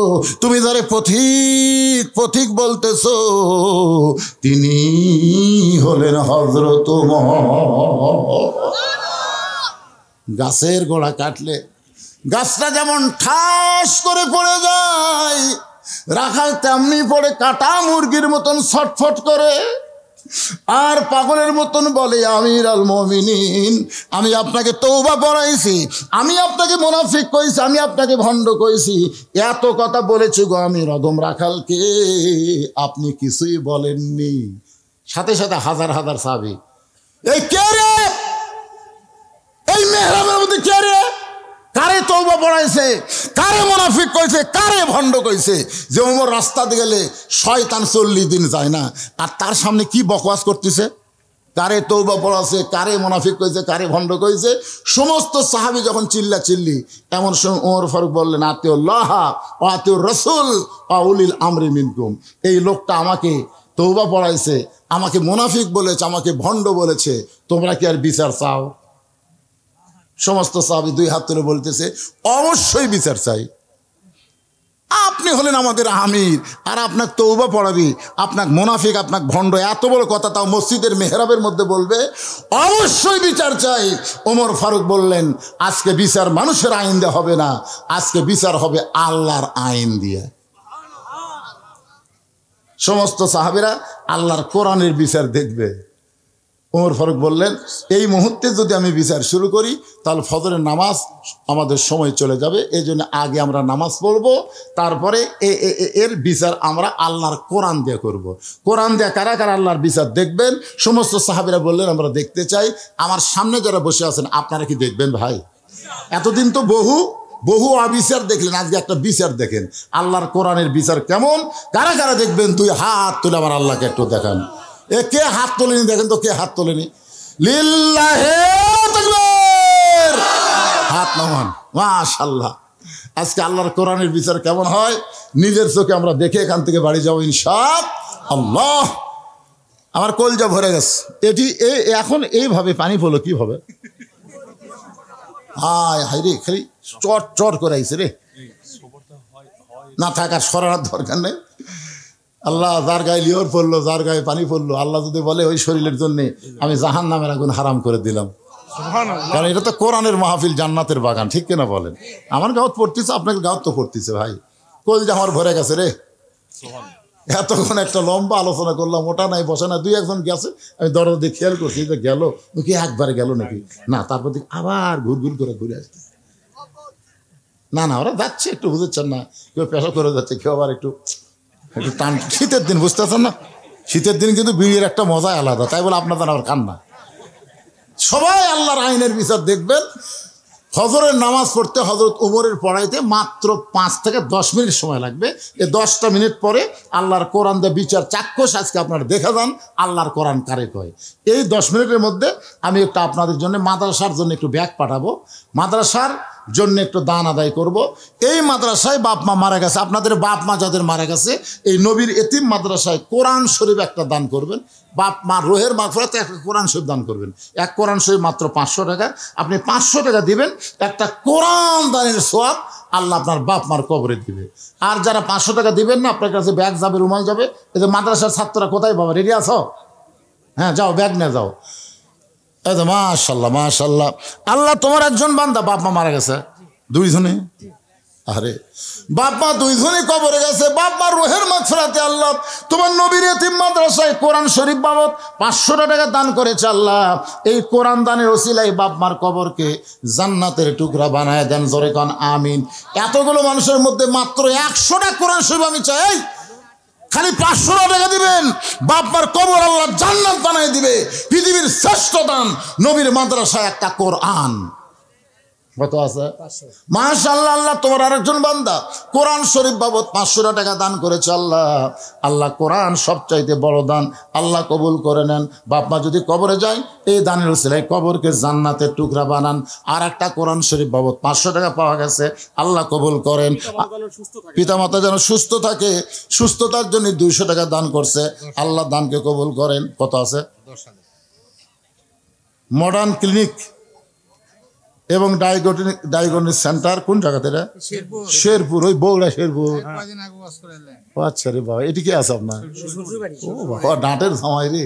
তুমি যারে পথিক পথিক বলতেছো তিনি হলেন হযরত ওমর। গাছের গোড়া কাটলে গাছটা যেমন ঠাস করে পড়ে যায়, রাখাল তেমনি পড়ে কাটা মুরগির মতন ছটফট করে আর পাগলের মতন বলে, আমির আল মুমিনিন, আমি আপনাকে তওবা পড়াইছি, আমি আপনাকে মুনাফিক কইছি, আমি আপনাকে ভণ্ড কইছি, এত কথা বলেছি গো আমির আদম রাখালকে, আপনি কিছুই বলেননি। সাথে সাথে হাজার হাজার সাহাবী, এই কে রে, এই মেহরাবের মধ্যে কে রে, কারে তওবা পড়াইছে, কারে মুনাফিক কইছে, কারে ভণ্ড কইছে? যে ওমর রাস্তাতে গেলে শয়তান 40 দিন যায় না, আর তার সামনে কি বকওয়াজ করতেছে? কারে তওবা পড়াছে, কারে মুনাফিক কইছে, কারে ভণ্ড কইছে? সমস্ত সাহাবী যখন চিল্লা চিল্লি, এমন সময় ওমর ফারুক বললেন, আতিউল্লাহ ওয়া আতিউর রাসূল ওয়া উলিল আমরি মিনকুম। এই লোকটা আমাকে তওবা পড়াইছে, আমাকে মুনাফিক বলেছে, আমাকে ভণ্ড বলেছে, তোমরা কি আর বিচার চাও? সমস্ত সাহাবী দুই হাত তুলে বলতেছে, অবশ্যই বিচার চাই। আপনি হলেন আমাদের আমির, আর আপনার তওবা পড়াবি, আপনার মুনাফিক, আপনার ভণ্ড, এত বড় কথা তাও মসজিদের মেহরাবের মধ্যে বলবে? অবশ্যই বিচার চাই। ওমর ফারুক বললেন, আজকে বিচার মানুষের আইন দিয়ে হবে না, আজকে বিচার হবে আল্লাহর আইন দিয়ে। সমস্ত সাহাবীরা আল্লাহর কোরআনের বিচার দেখবে। ওমর ফারুক বললেন, এই মুহূর্তে যদি আমি বিচার শুরু করি তাহলে ফজরের নামাজ আমাদের সময় চলে যাবে, এই জন্য আগে আমরা নামাজ পড়ব, তারপরে এর বিচার আমরা আল্লাহর কোরআন দিয়ে করব। কোরআন দিয়ে কারা কারা আল্লাহর বিচার দেখবেন? সমস্ত সাহাবীরা বললেন, আমরা দেখতে চাই। আমার সামনে যারা বসে আছেন আপনারা কি দেখবেন ভাই? এতদিন তো বহু অবিচার দেখলেন, আজকে একটা বিচার দেখেন, আল্লাহর কোরআনের বিচার কেমন, কারা কারা দেখবেন? তুই হাত তুলে আমার আল্লাহকে একটু দেখান। এ কে হাত তোলেনি দেখেন তো, কে হাত তোলেনি? লিল্লাহে তাকবীর, হাত নামান। মাশাআল্লাহ, আজকে আল্লাহর কোরআনের বিচার কেমন হয় নিজের চোখে আমরা দেখে এখান থেকে বাড়ি যাবো ইনশাআল্লাহ। আমার কলজা ভরে গেছে। এখন এইভাবে পানি পড়লো কিভাবে? হায় হায় রে, খালি চট চট করে আইছে রে। না থাকার সরার দরকার নেই। আল্লাহ যার গায়ে লিওর পড়লো, যার গায়ে পানি পড়লো, আল্লাহ যদি বলে ওই শরীরের জন্য আমি জাহান্নামের আগুন হারাম করে দিলাম। কারণ এটা তো কোরআনের মাহফিল, জান্নাতের বাগান, ঠিক কিনা বলেন? আমার গাঁত পড়তেছে, আপনাকে গাঁত তো পড়তেছে ভাই। কলজা আমার ভরে গেছে রে। এতক্ষণ একটা লম্বা আলোচনা করলাম, ওটা নাই বসে না, দুই একজন গেছে, আমি দরজা দিয়ে খেয়াল করছি যে গেল, কি একবারে গেল নাকি? না, তারপর দিকে আবার ঘুর ঘুর করে ঘুরে আসছে। না না, ওরা যাচ্ছে, একটু বুঝেছেন না, কেউ পেশা করে যাচ্ছে, কেউ আবার একটু টান। শীতের দিন, বুঝতে পারছেন না? শীতের দিন কিন্তু বিয়ের একটা মজাই আলাদা, তাই বলে আপনাদের আবার কান্না। সবাই আল্লাহর আইনের বিচার দেখবেন। হজরের নামাজ পড়তে হজরত উমরের পড়াইতে মাত্র 5 থেকে 10 মিনিট সময় লাগবে। এই 10টা মিনিট পরে আল্লাহর কোরআন দিয়ে বিচার চাক্ষুষ আজকে আপনারা দেখে যান আল্লাহর কোরআন কারে কয়। এই 10 মিনিটের মধ্যে আমি একটু আপনাদের জন্য মাদ্রাসার জন্য একটু ব্যাগ পাঠাবো, মাদ্রাসার জন্য একটু দান আদায় করব। এই মাদ্রাসায় বাপ মা মারা গেছে, আপনাদের বাপ মা যাদের মারা গেছে, এই নবীর এতিম মাদ্রাসায় কোরআন শরীফ একটা দান করবেন। বাপ মা রোহের মাগফিরাতে একটা কোরআন শরীফ দান করবেন। এক কোরআন শরীফ মাত্র 500 টাকা। আপনি 500 টাকা দিবেন, একটা কোরআন দানের সওয়াব আল্লাহ আপনার বাপ মার কবরে দিবে। আর যারা 500 টাকা দিবেন না, আপনার কাছে ব্যাগ যাবে, রুমাল যাবে। এই যে মাদ্রাসার ছাত্ররা কোথায় বাবা, রেডি আছো? হ্যাঁ যাও, ব্যাগ নিয়ে যাও। এই তো মাশাল্লাহ মাশাল্লাহ। আল্লাহ তোমার একজন বান্দা বাপ মা মারা গেছে, 2 জনে। আরে বাপ মা 2 জনই কবরে গেছে, বাপ মার রোহের মাগফিরাতে আল্লাহ তোমার নবীর এতিম মাদ্রাসায় কোরআন শরীফ বাবদ 500 টাকা দান করেছে। আল্লাহ এই কোরআন দানের ওসিলায় বাপ মার কবরকে জান্নাতের টুকরা বানায় দেন, জোরে কান আমিন। এতগুলো মানুষের মধ্যে মাত্র 100টা কোরআন শরীফ আমি চাই। খালি 500 টাকা দিবেন, বাপ মার কবর আল্লাহ জান্নাত বানায় দিবে। পৃথিবীর শ্রেষ্ঠ দান নবীর মাদ্রাসায় একটা কোরআন। কত আছে? মাশাআল্লাহ। আল্লাহ তোমার আরেকজন বান্দা কোরআন শরীফ বাবদ 500 টাকা দান করেছে। আল্লাহ আল্লাহ কোরআন সবচাইতে বড় দান, আল্লাহ কবুল করে নেন। বাপ মা যদি কবরে যায়, এই দানের উসিলায় কবরকে জান্নাতের টুকরা বানান। আর একটা কোরআন শরীফ বাবদ 500 টাকা পাওয়া গেছে, আল্লাহ কবুল করেন। পিতামাতা যেন সুস্থ থাকে, সুস্থতার জন্য 200 টাকা দান করছে, আল্লাহ দানকে কবুল করেন। কত আছে? মডার্ন ক্লিনিক এবং ডায়াগনস্টিক সেন্টার কোন জায়গাতে? শেরপুর, ওই বগুড়া শেরপুর। আচ্ছা রে বাবা, এটি কি আছে আপনার? ও বাবা, ডাঁটের সময় রে।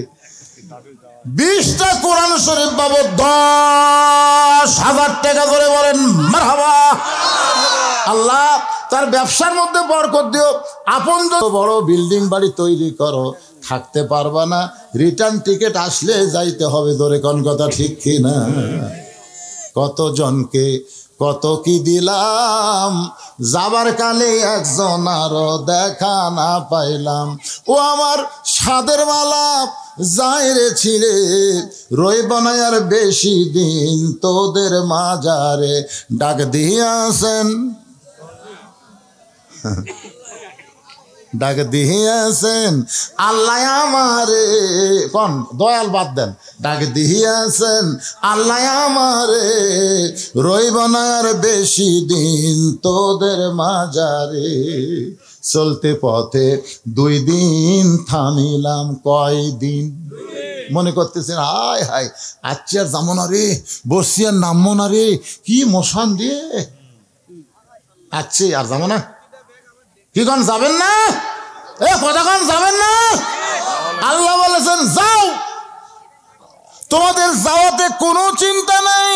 20টা কোরআন শরীফ বাবদ 10,000 টাকা করে বলেন মারহাবা। আল্লাহ তার ব্যবসার মধ্যে বরকত দিও। আপন বড় বিল্ডিং বাড়ি তৈরি করো, থাকতে পারবা না, রিটার্ন টিকিট আসলে যাইতে হবে, ধরে কোন কথা ঠিক কিনা? কতজনকে কত কি দিলাম, যাবার কালে একজন আরো দেখা না পাইলাম। ও আমার সাদের মালা যায় রে ছিঁড়ে, রইব না আর বেশি দিন তোদের মাজারে। ডাক দিয়াছেন, ডাক দিয়াছেন আল্লাহ আমারে, কোন দয়াল বাদ দেন, ডাক দিয়াছেন আল্লাহ আমারে, রইব না আর বেশি দিন তোদের মাজারে। চলতে পথে 2 দিন থামিলাম, কয়দিন? মনে করতেছেন হায় হায় আচ্ছি আর যাবো না রে, বসছি আর নামবো না রে, কি মশান দিয়ে আচ্ছি আর যাবো না। কি কোন যাবেন না? কথা কোন যাবেন না? আল্লাহ বলেছেন যাও, তোমাদের যাওয়াতে কোনো চিন্তা নাই।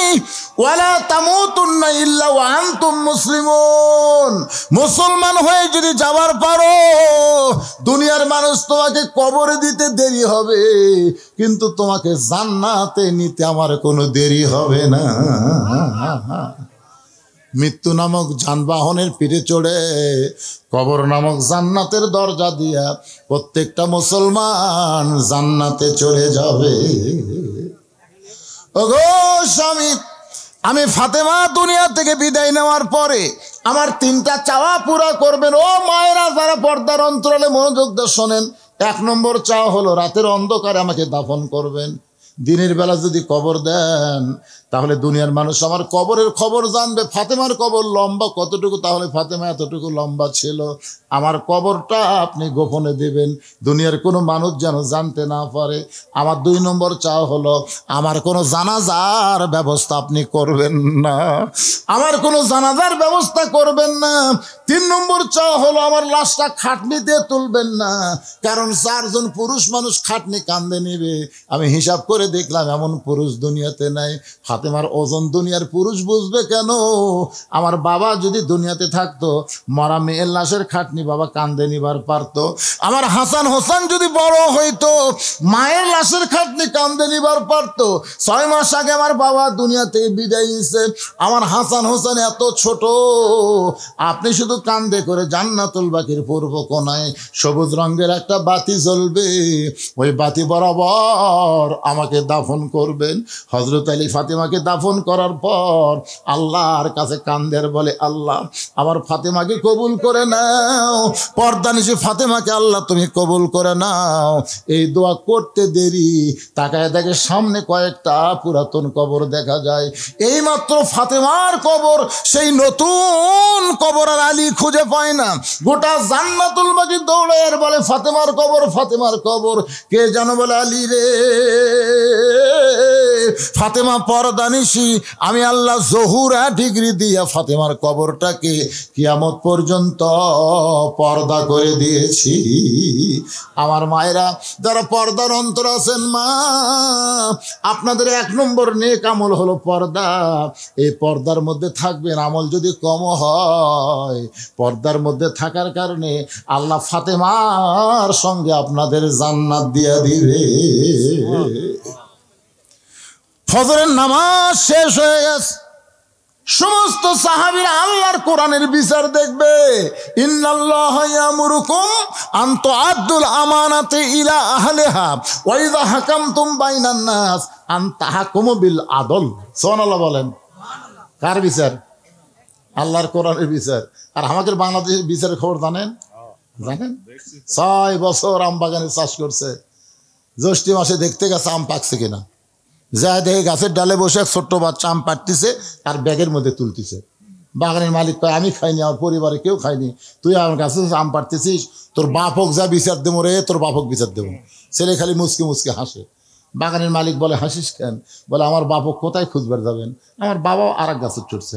ওয়ালা তামুতুন্না ইল্লা ওয়া আনতুম মুসলিমুন। মুসলমান হয়ে যদি যাবার পারো, দুনিয়ার মানুষ তোমাকে কবরে দিতে দেরি হবে, কিন্তু তোমাকে জান্নাতে নিতে আমার কোনো দেরি হবে না। মৃত্যু নামক যানবাহনের পিঠে চড়ে কবর নামক জান্নাতের দরজা দিয়া প্রত্যেকটা মুসলমান জান্নাতে চলে যাবে। ওগো স্বামী, আমি ফাতেমা দুনিয়া থেকে বিদায় নেওয়ার পরে আমার 3টা চাওয়া পুরা করবেন। ও মায়েরা যারা পর্দার অন্তরালে মনোযোগ দিয়ে শোনেন, 1 নম্বর চাওয়া হলো রাতের অন্ধকারে আমাকে দাফন করবেন। দিনের বেলা যদি কবর দেন, তাহলে দুনিয়ার মানুষ আমার কবরের খবর জানবে। ফাতেমার কবর লম্বা কতটুকু, তাহলে ফাতেমা এতটুকু লম্বা ছিল। আমার কবরটা আপনি গোপনে দেবেন, দুনিয়ার কোনো মানুষ যেন জানতে না পারে। আমার 2 নম্বর চাওয়া হলো আমার কোনো জানাজার ব্যবস্থা আপনি করবেন না, আমার কোনো জানাজার ব্যবস্থা করবেন না। 3 নম্বর চাওয়া হলো আমার লাশটা খাটনিতে তুলবেন না, কারণ 4 জন পুরুষ মানুষ খাটনি কান্দে নিবে। আমি হিসাব করে দেখলাম এমন পুরুষ দুনিয়াতে নাই। ফাতেমার ওজন দুনিয়ার পুরুষ বুঝবে কেন? আমার বাবা যদি দুনিয়াতে থাকতো, মরা মেয়ের লাশের খাটনি বাবা কান্দে নিবার পারতো। আমার হাসান হোসেন যদি বড় হইতো, মায়ের লাশের খাটনি কান্দে নিবার পারতো। 6 মাস আগে আমার বাবা দুনিয়া থেকে বিদায় নিছে। আমার হাসান হোসেন এত ছোট, আপনি শুধু কান্দে করে জান্নাতুল বাকির পূর্ব কোণায় সবুজ রঙের একটা বাতি জ্বলবে, ওই বাতি বরাবর আমাকে দাফন করবেন। হযরত আলী ফাতেমাকে দাফন করার পর আল্লাহর কাছে কান্দের বলে, আল্লাহ আমার ফাতেমাকে কবুল করে নাও, পর্দানিশি ফাতেমাকে আল্লাহ তুমি কবুল করে নাও। এই দোয়া করতে দেরি, তাকায় দেখে সামনে কয়েকটা পুরাতন কবর দেখা যায়। এইমাত্র ফাতেমার কবর, সেই নতুন কবর আর আলী খুঁজে পায় না। গোটা জান্নাতুল বাকি দৌড়ায় বলে ফাতেমার কবর, ফাতেমার কবর। কে যেন বলে, আলী রে ফাতেমা পর্দানিশি, আমি আল্লাহ জহুরা ডিগ্রি দিয়া ফাতেমার কবরটাকে কিয়ামত পর্যন্ত পর্দা করে দিয়েছি। আমার মায়েরা যারা পর্দার অন্তর আছেন, মা আপনাদের 1 নম্বর নেক আমল হলো পর্দা। এই পর্দার মধ্যে থাকবেন। আমল যদি কম হয়, পর্দার মধ্যে থাকার কারণে আল্লাহ ফাতেমার সঙ্গে আপনাদের জান্নাত দিয়া দিবে। ফজরের নামাজ শেষ হয়ে গেছে, সমস্ত সাহাবীরা আল্লাহর কোরআনের বিচার দেখবে। ইন্নাল্লাহা ইয়ামুরুকুম আন তুআদ্দুল আমানাতি ইলা আহলিহা ওয়া ইযা হাকামতুম বাইনান নাস আন তাহকুমু বিল আদল। সুবহানাল্লাহ বলেন। কার বিচার? আল্লাহর কোরআনের বিচার। আর আমাদের বাংলাদেশের বিচারের খবর জানেন? 6 বছর আম বাগানে চাষ করছে, জ্যৈষ্ঠ মাসে দেখতে গেছে আম পাকছে কিনা। যা দেখে গাছের ডালে বসে এক ছোট্ট বাচ্চা আম পাড়তিছে আর ব্যাগের মধ্যে তুলতেছে। বাগানের মালিক কয়, আমি খাইনি, আমার পরিবারে কেউ খাইনি, তুই আমার গাছে আম পাড়তেছিস, তোর বাপ হোক যা বিচার দেবো রে, তোর বাপ হোক বিচার দেবো। ছেলে খালি মুচকে মুচকে হাসে। বাগানের মালিক বলে, হাসিস কেন? বলে, আমার বাপ হোক কোথায় খুঁজবার যাবেন, আমার বাবাও আর এক গাছে চড়ছে।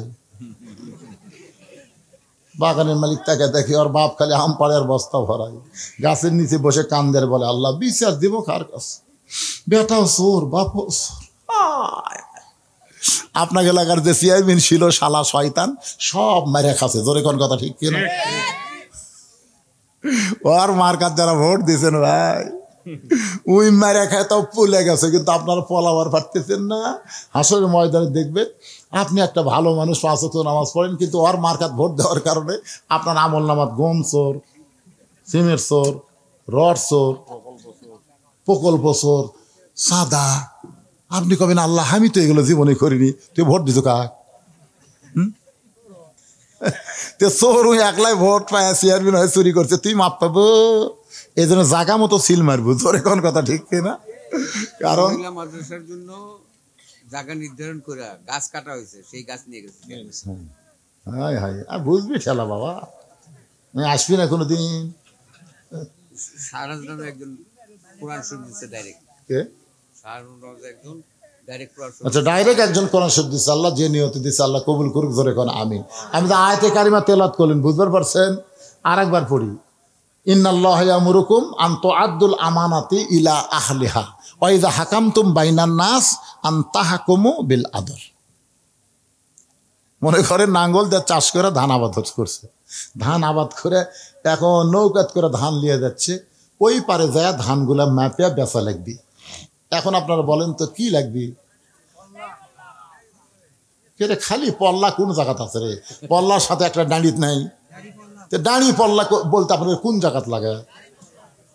বাগানের মালিক তাকে দেখে, ওর বাপ খালি আম পাড়ে আর বস্তা ভরায়, গাছের নিচে বসে কান্দের বলে, আল্লাহ বিচার দিব কার কাছে? বেটাও চোর, বাপও চোর। আপনার এলাকার যে চেয়ারম্যান ছিল শালা শয়তান, সব মারে খাচ্ছে। জোরে কোন কথা ঠিক কিনা? ওর মার্কার যারা ভোট দিয়েছেন ভাই, ওই মারে খায় তাও পুলে গেছে, কিন্তু আপনারা পলাবার পারতেছেন না। হাসরের ময়দানে দেখবেন আপনি একটা ভালো মানুষ, 5 ওয়াক্ত নামাজ পড়েন, কিন্তু ওর মার্কাত ভোট দেওয়ার কারণে আপনার আমল নামাত গম চোর, সিমেন্ট চোর, রড চোর, প্রকল্প চোর, সাদা। আপনি কবেন, আল্লাহ আমি তো এগুলো জীবনে করিনি, তুই ভোট দিছ কাক? চোর ওই একলাই ভোট পায়, চেয়ারম্যান হয়ে চুরি করছে, তুই মাপ পাবো? এই জন্য জাগা মতো সিল মারবো। জোরে কোন কথা ঠিক না? কারণ মাদ্রাসার জন্য জায়গা নির্ধারণ করে গাছ কাটা হয়েছে, সেই গাছ নিয়ে গেছে। হাই হাই, আর বুঝবি ঠেলা বাবা, আসবি না কোনোদিন। শাহরাজ নামে একজন কোরআন শরীফ দিচ্ছে ডাইরেক্ট। কে? শাহরাজ একজন ডাইরেক্ট কোরআন শরীফ। আচ্ছা, ডাইরেক্ট একজন কোরআন শরীফ দিচ্ছে। আল্লাহ যে নিয়তে দিচ্ছে আল্লাহ কবুল করুক। জোরে কোন আমিন। আমি তো আয়াতে কারিমা তেলাওয়াত করলেন, বুঝবার পারছেন? আর একবার পড়ি, ইন্নাল্লাহা ইয়ামুরুকুম আন তুআদ্দুল আমানাতি ইলা আহলিহা ওয়া ইযা হাকামতুম বাইনান নাস আন তাহকুমু বিল আদল। মনে করেন নাঙ্গল দিয়ে চাষ করে ধান আবাদ করছে, ধান আবাদ করে এখন নৌকাত করে ধান নিয়ে যাচ্ছে, ওই পারে যায় ধানগুলা মাপিয়া বেচা লাগবে। এখন আপনারা বলেন তো কি লাগবে? রে খালি পল্লা কোন জায়গাত আছে রে? পল্লার সাথে একটা ডাঁড়ি নাই, দাঁড়ি পল্লা বলতে আপনাদের কোন জায়গাত লাগে?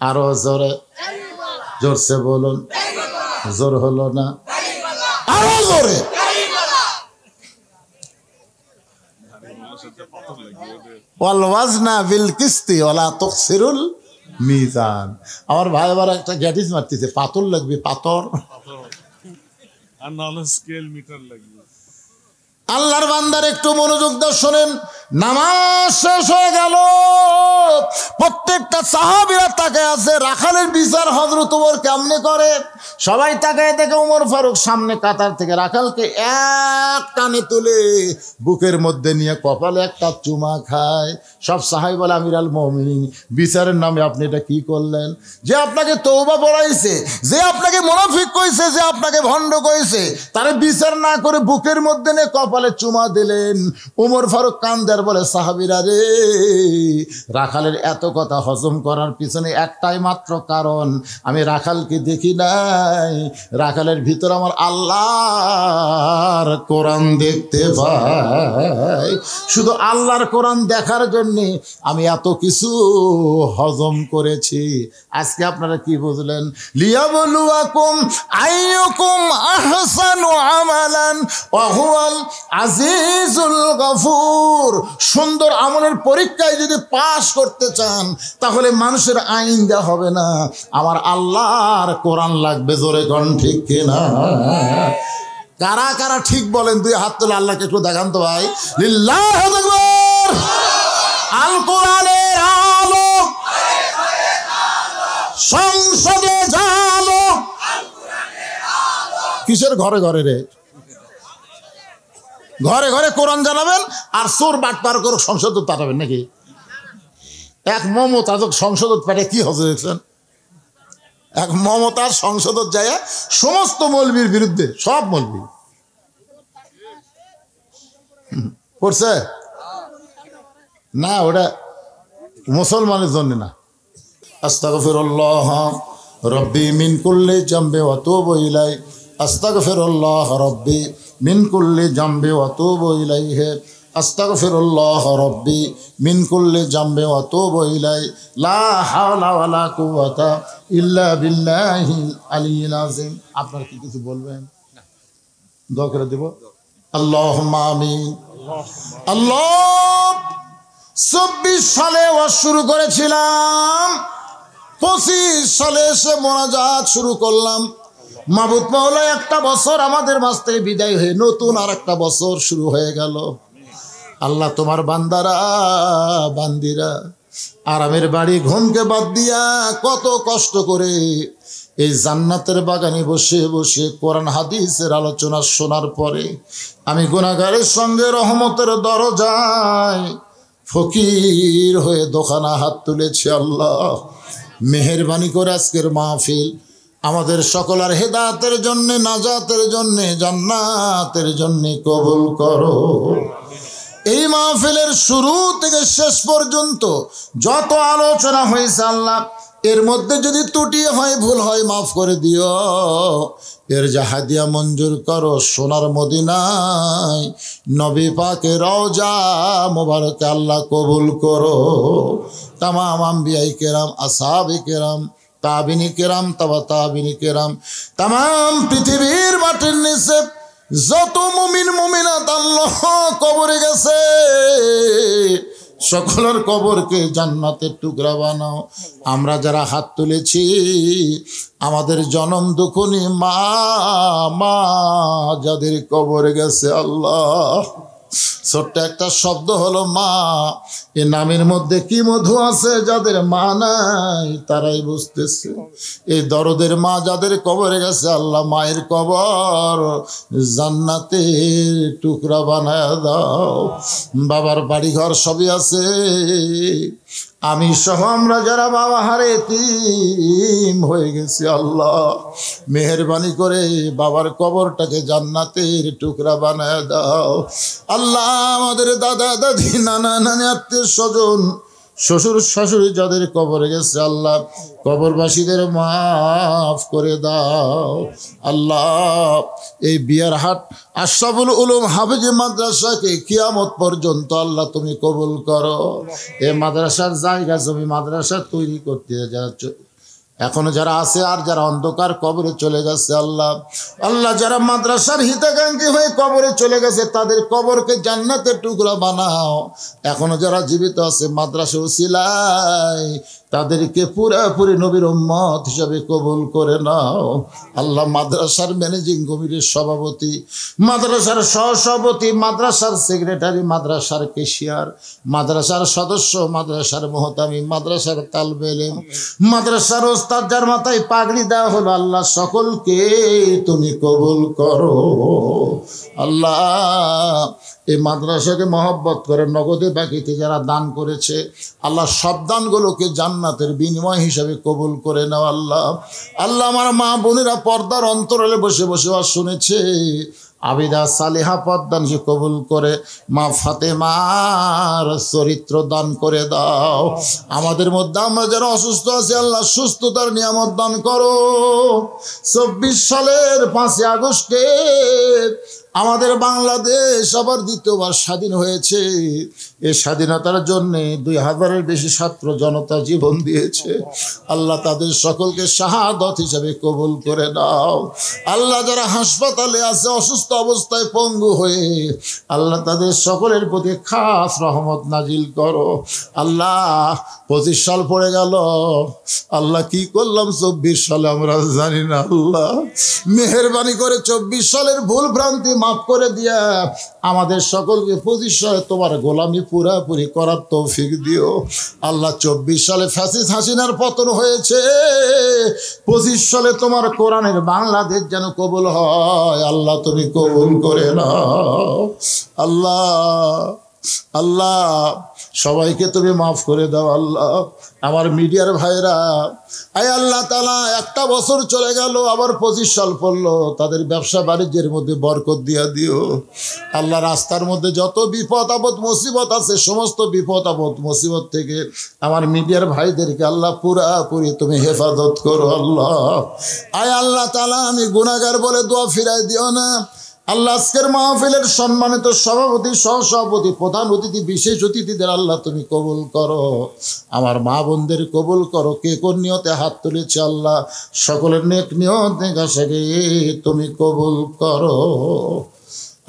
আরো জোরে, জোরসে বলুন, জোর হলো না, আরো জোরে। ওয়াল ওয়াজনা বিল কিসতি ওয়ালা তুখসিরুল মিজান। আমার ভাই আবার একটা গ্যাটিস মারতেছে, পাথর লাগবে, পাথর। আর নাহলে স্কেল মিটার লাগবে। আল্লাহর বান্দার একটু মনোযোগ দিয়ে শোনেন। নামাজ শেষ হয়ে গেল, প্রত্যেকটা সাহাবীরা তাকায় আছে রাখালের বিচার হযরত ওমর কেমনে করে। সবাই তাকায় দেখে ওমর ফারুক সামনে কাতার থেকে রাখালকে এক টানে তুলে বুকের মধ্যে নিয়ে কপালে একটা চুমা খায়। সব সাহাবী বলে আমির আল মুমিনিন, বিচারের নামে আপনি এটা কি করলেন? যে আপনাকে তওবা পড়াইছে, যে আপনাকে মুনাফিক কইছে, যে আপনাকে ভণ্ড কইছে, তারে বিচার না করে বুকের মধ্যে নিয়ে কপালে চুমা দিলেন। ওমর ফারুক কান্দার বলে সাহাবীরা রে, রাখালের এত কথা হজম করার পিছনে একটাই মাত্র কারণ, আমি রাখালকে দেখি নাই, রাখালের ভিতর আমার আল্লাহর কোরআন দেখতে পাই। শুধু আল্লাহর কোরআন দেখার জন্যে আমি এত কিছু হজম করেছি। আজকে আপনারা কি বুঝলেন? লিয়াবলুয়াকুম আইয়ুকুম আহসানু আমালান ওয়া হুয়াল আজিজুল গফুর। সুন্দর আমলের পরীক্ষায় যদি পাশ করতে চান তাহলে মানুষের আইন দেওয়া হবে না, আমার আল্লাহর কোরআন লাগবে। জোরে কোন ঠিক কিনা? কারা কারা ঠিক বলেন? দুই হাত তুলে আল্লাহকে একটু দেখান তো ভাই। লিল্লাহু আকবার। আল কোরআনের আলো সংসদে জালো। কিসের ঘরে ঘরে রে? ঘরে ঘরে কোরআন জানাবেন আর চোর বাটপার করে সংসদ পাঠাবেন নাকি? এক মমতা সংসদ পাঠে কি হজে দেখছেন? এক মমতার সংসদ যায় সমস্ত মৌলবীর বিরুদ্ধে, সব মৌলবী পড়ছে না, ওটা মুসলমানের জন্য না। আস্তাগফিরুল্লাহ রব্বি মিন কুল্লি জামবি ওয়া তুবু ইলাইহি, আস্তাগফিরুল্লাহ রব্বি মিন কুল্লি জামবি ওয়া তুবু ইলাইহি, আস্তাগফিরুল্লাহ রব্বি মিন কুল্লি জামবি ওয়া তুবু ইলাইহি, লা হাওলা ওয়ালা কুওয়াতা ইল্লা বিল্লাহিল আলিয়্যিল আযীম। আপনারা কি কিছু বলবেন? দোয়া করে দেব। আল্লাহুম্মা আমিন। আল্লাহ 24 সালে ওয়াজ শুরু করেছিলাম, 25 সালে এসে মোনাজাত শুরু করলাম। মাবুদ মাওলা একটা বছর আমাদের মাঝ থেকে বিদায় হয়ে নতুন আর একটা বছর শুরু হয়ে গেল। আল্লাহ তোমার বান্দারা বান্দিরা আরামের বাড়ি ঘুমকে বাদ দিয়া কত কষ্ট করে এই জান্নাতের বাগানে বসে বসে কোরআন হাদিসের আলোচনা শোনার পরে আমি গুনাহগারের সঙ্গে রহমতের দরজায় ফকির হয়ে দোকানা হাত তুলেছি। আল্লাহ মেহেরবানি করে আজকের মাহফিল আমাদের সকলের হেদায়েতের জন্য, নাজাতের জন্য, জান্নাতের জন্য কবুল করো। এই মাহফিলের শুরু থেকে শেষ পর্যন্ত যত আলোচনা হয়েছে আল্লাহ, এর মধ্যে যদি ত্রুটি হয়, ভুল হয়, মাফ করে দিও। এর জাহাদিয়া মঞ্জুর করো সোনার মদিনায় নবী পাকের রওজা মোবারকে আল্লাহ কবুল করো। তামাম আম্বিয়াই কেরাম, আসহাবে কেরাম, তাবিনী কেরাম, তাবা তাবিনী কেরাম, তামাম পৃথিবীর মাটির নিচে যত মুমিন মুমিনাত আল্লাহ কবরে গেছে সকলের কবরকে জান্নাতের টুকরা বানাও। আমরা যারা হাত তুলেছি আমাদের জনম দুঃখনী মা মা যাদের কবরে গেছে আল্লাহ, ছোট্ট একটা শব্দ হলো মা, এ নামের মধ্যে কি মধু আছে, যাদের মা নাই তারাই বুঝতেছে। এই দরদের মা যাদের কবরে গেছে আল্লাহ, মায়ের কবর জান্নাতের টুকরা বানায় দাও। বাবার বাড়ি ঘর সবই আছে, আমি সহ আমরা যারা বাবা হারে এতিম হয়ে গেছি আল্লাহ মেহেরবানি করে বাবার কবরটাকে জান্নাতের টুকরা বানায় দাও। আল্লাহ আমাদের দাদা দাদি নানা নানি আত্মীয় স্বজন শ্বশুর শাশুড়ি যাদের কবরে গেছে আল্লাহ কবরবাসীদের মাফ করে দাও। আল্লাহ এই বিয়ারহাট আশরাফুল উলুম হাফেজ মাদ্রাসাকে কিয়ামত পর্যন্ত আল্লাহ তুমি কবুল করো। এই মাদ্রাসার জায়গা জমি মাদ্রাসা তৈরি করতে যারা এখনো যারা আছে আর যারা অন্ধকার কবরে চলে গেছে আল্লাহ, আল্লাহ যারা মাদ্রাসার হিতাকাঙ্ক্ষী হয়ে কবরে চলে গেছে তাদের কবরকে জান্নাতের টুকরা বানাও। এখনো যারা জীবিত আছে মাদ্রাসা উসিলায় তাদেরকে পুরাপুরি নবীর উম্মত হিসাবে কবুল করে নাও আল্লাহ। মাদ্রাসার ম্যানেজিং কমিটির সভাপতি, মাদ্রাসার সহসভাপতি, মাদ্রাসার সেক্রেটারি, মাদ্রাসার কেশিয়ার, মাদ্রাসার সদস্য, মাদ্রাসার মুহতামি, মাদ্রাসার তালবে ইলম, মাদ্রাসার ওস্তাদ যার মাথায় পাগড়ি দেওয়া হলো আল্লাহ সকলকে তুমি কবুল করো আল্লাহ। এই মাদ্রাসাকে মহব্বত করে নগদে বাকিতে যারা দান করেছে আল্লাহ সব দানগুলোকে জান্নাতের বিনিময় হিসাবে কবুল করে নাও আল্লাহ। আল্লাহ আমার মা বোনেরা পর্দার অন্তরালে বসে বসে আর শুনেছে, আবিদা সালেহা পদ্দান সে কবুল করে, মা ফাতেমার চরিত্র দান করে দাও। আমাদের মধ্যে আমরা যারা অসুস্থ আছি আল্লাহ সুস্থতার নিয়ামত দান করো। 24 সালের 5 আগস্টে আমাদের বাংলাদেশ আবার দ্বিতীয়বার স্বাধীন হয়েছে। এই স্বাধীনতার জন্য 2000-এর বেশি ছাত্র জনতা জীবন দিয়েছে আল্লাহ, তাদের সকলকে শাহাদত হিসাবে কবুল করে দাও আল্লাহ। যারা হাসপাতালে আছে অসুস্থ অবস্থায় পঙ্গু হয়ে আল্লাহ তাদের সকলের প্রতি খাস রহমত নাজিল করো আল্লাহ। 25 সাল পড়ে গেল আল্লাহ, কি করলাম 24 সালে আমরা জানি না আল্লাহ। মেহেরবানি করে 24 সালের ভুল ভ্রান্তি মাফ করে দিয়া আমাদের সকলকে 25 সালে তোমার গোলামি পুরাপুরি করার তৌফিক দিও আল্লাহ। 24 সালে ফ্যাসিস্ট হাসিনার পতন হয়েছে, 25 সালে তোমার কোরআনের বাংলাদেশ যেন কবুল হয় আল্লাহ, তুমি কবুল করে নাও আল্লাহ। আল্লাহ সবাইকে তুমি মাফ করে দাও আল্লাহ। আমার মিডিয়ার ভাইরা, আয় আল্লাহ তাআলা একটা বছর চলে গেল আবার 25 সাল পড়লো, তাদের ব্যবসা বাণিজ্যের মধ্যে বরকত দিয়া দিও আল্লাহ। রাস্তার মধ্যে যত বিপদ আপদ মুসিবত আছে সমস্ত বিপদ আপদ মুসিবত থেকে আমার মিডিয়ার ভাইদেরকে আল্লাহ পুরাপুরি তুমি হেফাজত করো আল্লাহ। আয় আল্লাহ তাআলা আমি গুনাহগার বলে দোয়া ফিরাই দিও না আল্লাহ। আজকের মাহফিলের সম্মানিত সভাপতি, সহসভাপতি, প্রধান অতিথি, বিশেষ অতিথিদের আল্লাহ তুমি কবুল করো। আমার মা বোনদের কবুল করো। কে কোন নিয়তে হাত তুলেছে আল্লাহ সকলের নেক নিয়ত নেকাশাকে তুমি কবুল করো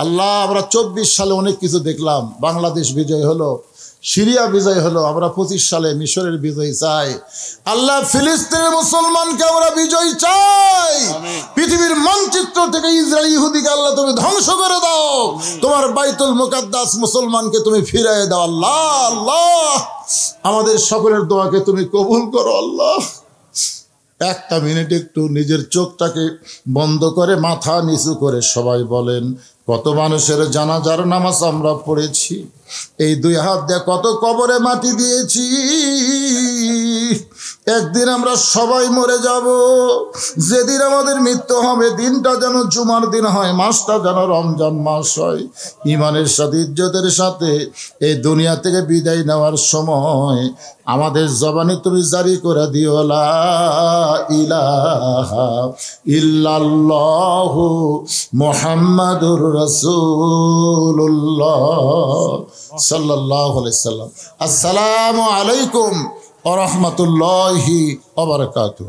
আল্লাহ। আমরা 24 সালে অনেক কিছু দেখলাম, বাংলাদেশ বিজয় হলো, সিরিয়া বিজয় হলো, আমরা 25 সালে মিশরের বিজয় চাই আল্লাহ। ফিলিস্তিনের মুসলমানকে আমরা বিজয় চাই। পৃথিবীর মানচিত্র থেকে ইসরায়েল ইহুদিকে আল্লাহ তুমি ধ্বংস করে দাও। তোমার বাইতুল মুকাদ্দাস মুসলমানকে তুমি ফিরিয়ে দাও আল্লাহ। আল্লাহ আমাদের সকলের দোয়াকে তুমি কবুল করো আল্লাহ। একটা মিনিট একটু নিজের চোখটাকে বন্ধ করে মাথা নিচু করে সবাই বলেন, কত মানুষের জানাজার নামাজ আমরা পড়েছি, এই 2 হাত দিয়ে কত কবরে মাটি দিয়েছি। একদিন আমরা সবাই মরে যাব। যেদিন আমাদের মৃত্যু হবে দিনটা যেন জুমার দিন হয়, মাসটা যেন রমজান মাস হয়। ইমানের সাথে ইজ্জতের সাথে এই দুনিয়া থেকে বিদায় নেওয়ার সময় আমাদের জবানে তুমি জারি করে দিও লা ইলাহা ইল্লাল্লাহু মুহাম্মাদুর রাসূলুল্লাহ সাল্লাল্লাহু আলাইহি সাল্লাম। আসসালামু আলাইকুম ওয়া রাহমাতুল্লাহি ওয়া বারাকাতুহু।